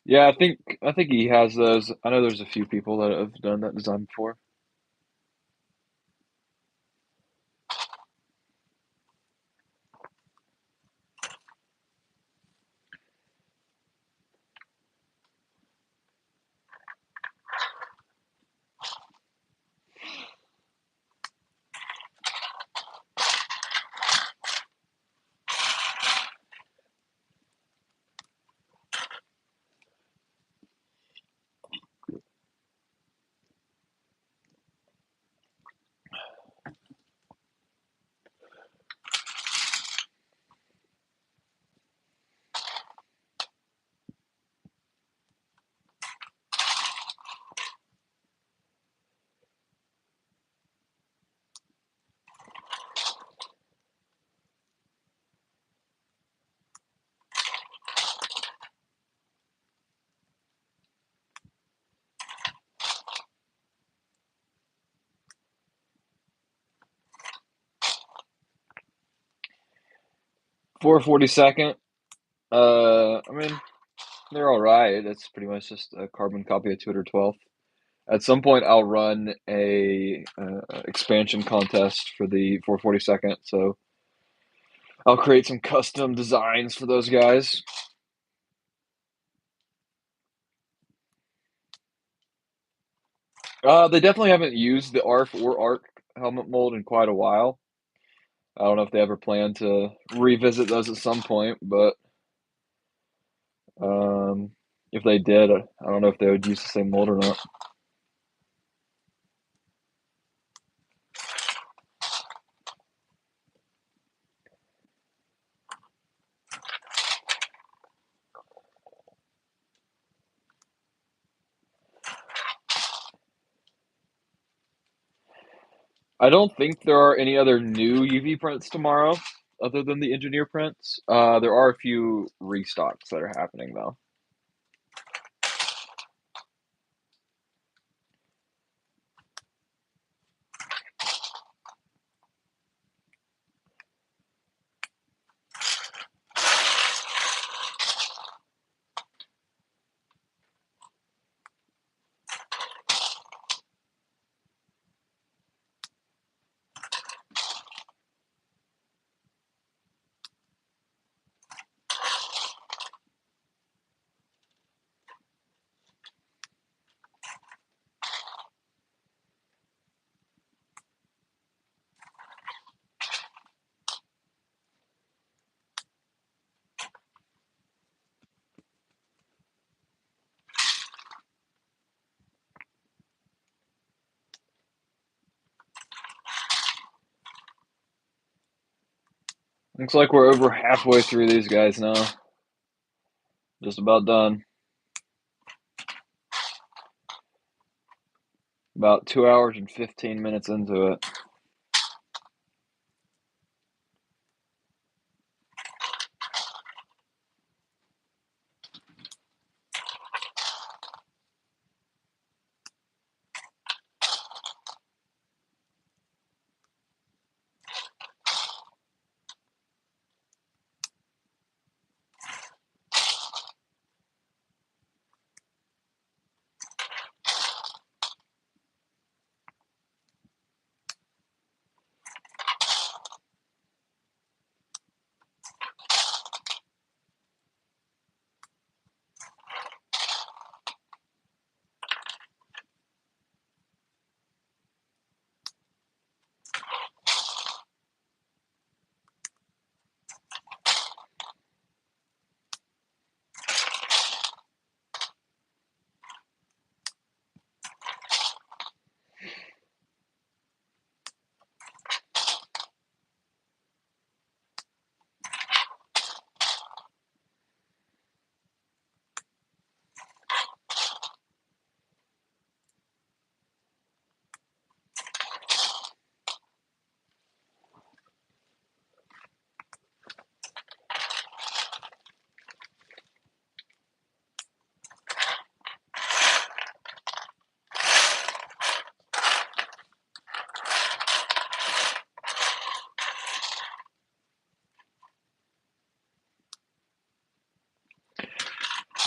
Yeah, I think he has those. I know there's a few people that have done that design before. 442nd. I mean, they're all right. It's pretty much just a carbon copy of 212th. At some point, I'll run a expansion contest for the 442nd, so I'll create some custom designs for those guys. They definitely haven't used the ARF or ARC helmet mold in quite a while. I don't know if they ever plan to revisit those at some point, but um, if they did, I don't know if they would use the same mold or not. I don't think there are any other new UV prints tomorrow, other than the engineer prints. There are a few restocks that are happening though. Looks like we're over halfway through these guys now. Just about done. About 2 hours and 15 minutes into it.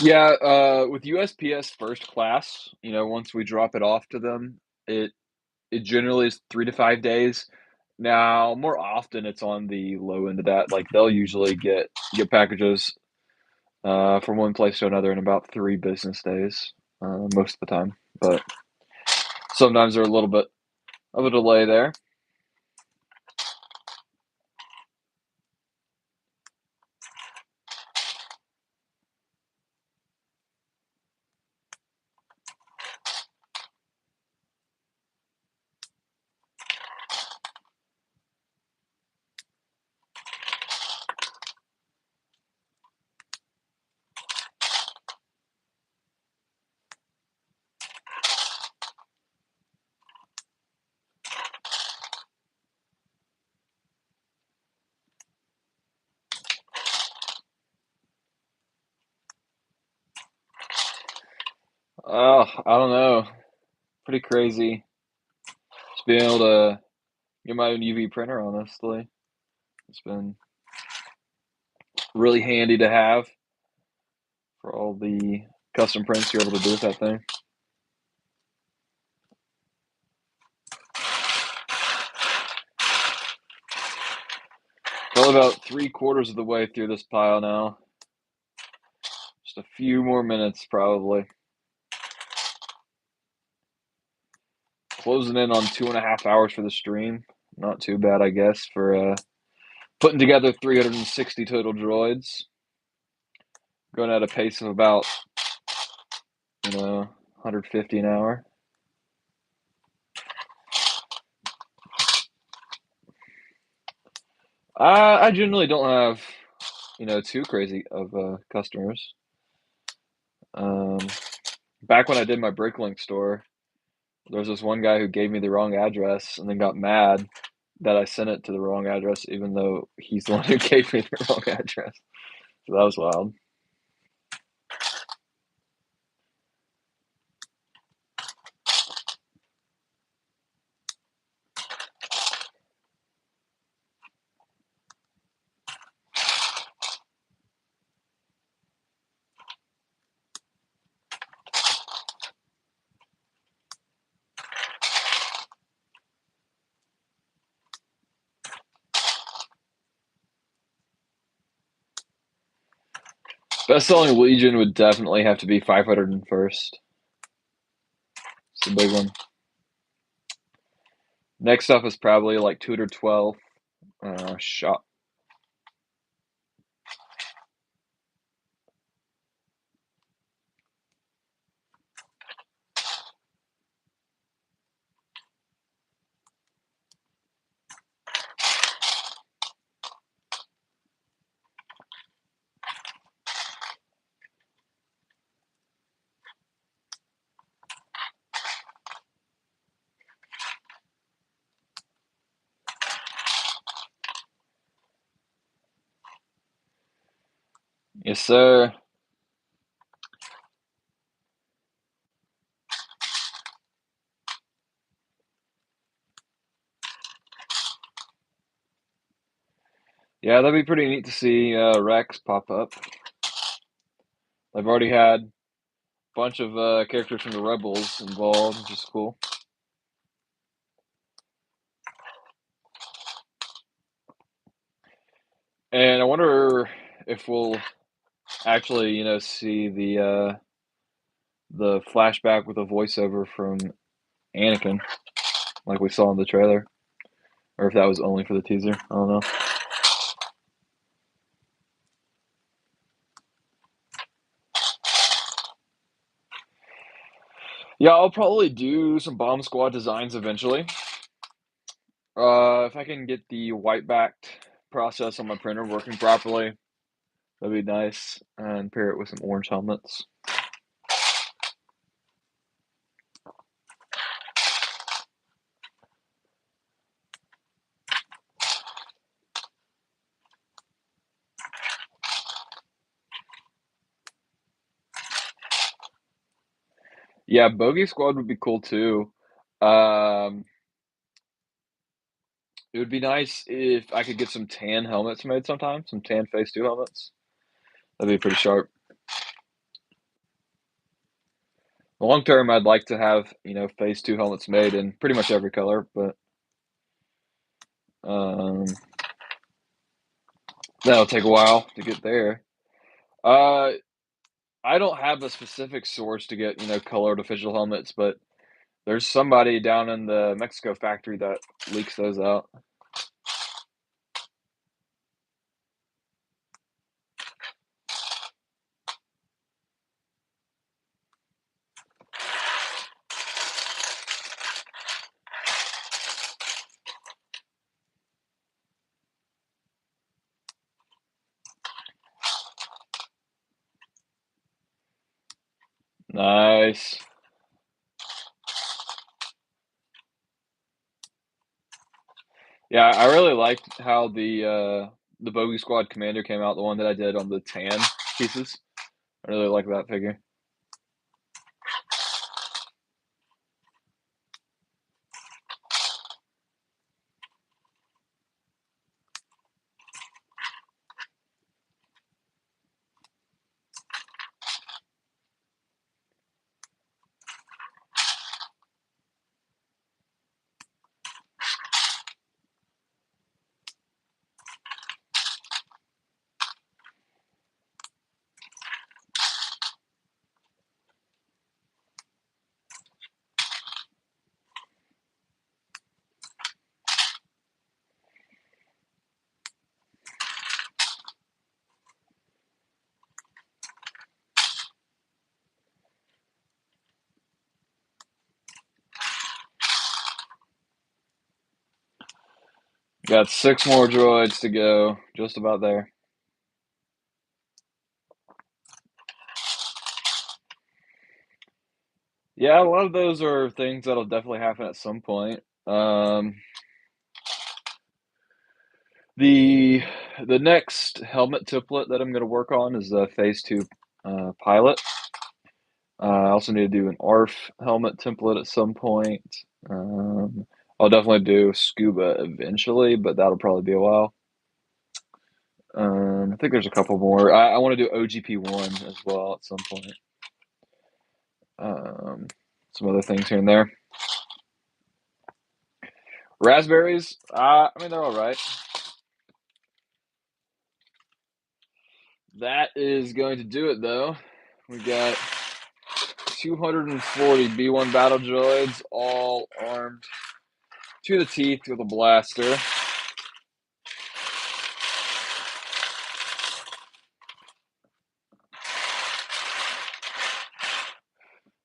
Yeah, with USPS first class, once we drop it off to them, it it generally is 3 to 5 days. Now, more often, it's on the low end of that, like, they'll usually get packages, from one place to another in about 3 business days, most of the time, but sometimes there's a little bit of a delay there. Oh, I don't know, pretty crazy just being able to get my own UV printer, honestly. It's been really handy to have for all the custom prints you're able to do with that thing. Probably about 3/4 of the way through this pile now. Just a few more minutes, probably. Closing in on 2.5 hours for the stream. Not too bad, I guess, for putting together 360 total droids. Going at a pace of about, 150 an hour. I generally don't have, too crazy of customers. Um, Back when I did my Bricklink store, there was this one guy who gave me the wrong address and then got mad that I sent it to the wrong address, even though he's the one who gave me the wrong address. So that was wild. Best-selling Legion would definitely have to be 501st. It's a big one. Next up is probably like 212 shot. Yes, sir. Yeah, that'd be pretty neat to see Rex pop up. I've already had a bunch of characters from the Rebels involved, which is cool. And I wonder if we'll actually, see the flashback with a voiceover from Anakin, like we saw in the trailer, or if that was only for the teaser. I don't know. Yeah, I'll probably do some Bomb Squad designs eventually. If I can get the white backed process on my printer working properly, that'd be nice, and pair it with some orange helmets. Yeah, Bogey Squad would be cool too. Um, it would be nice if I could get some tan helmets made sometime, some tan Phase 2 helmets. That'd be pretty sharp. long term, I'd like to have, phase two helmets made in pretty much every color, but um, that'll take a while to get there. Uh, I don't have a specific source to get, colored official helmets, but there's somebody down in the Mexico factory that leaks those out. Nice. Yeah, I really liked how the Bogey Squad Commander came out, the one that I did on the tan pieces. I really like that figure. Got 6 more droids to go, just about there. Yeah, a lot of those are things that'll definitely happen at some point. The the next helmet template that I'm gonna work on is the Phase 2 pilot. I also need to do an ARF helmet template at some point. I'll definitely do scuba eventually, but that'll probably be a while. I think there's a couple more. I want to do OGP1 as well at some point. Um, some other things here and there. Raspberries, I mean, they're all right. That is going to do it, though. We got 240 B1 battle droids, all armed to the teeth with a blaster.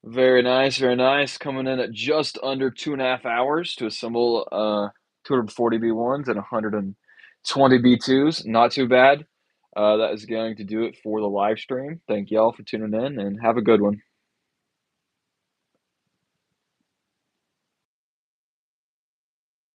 Very nice, very nice. Coming in at just under 2.5 hours to assemble 240 B1s and 120 B2s. Not too bad. That is going to do it for the live stream. Thank y'all for tuning in and have a good one.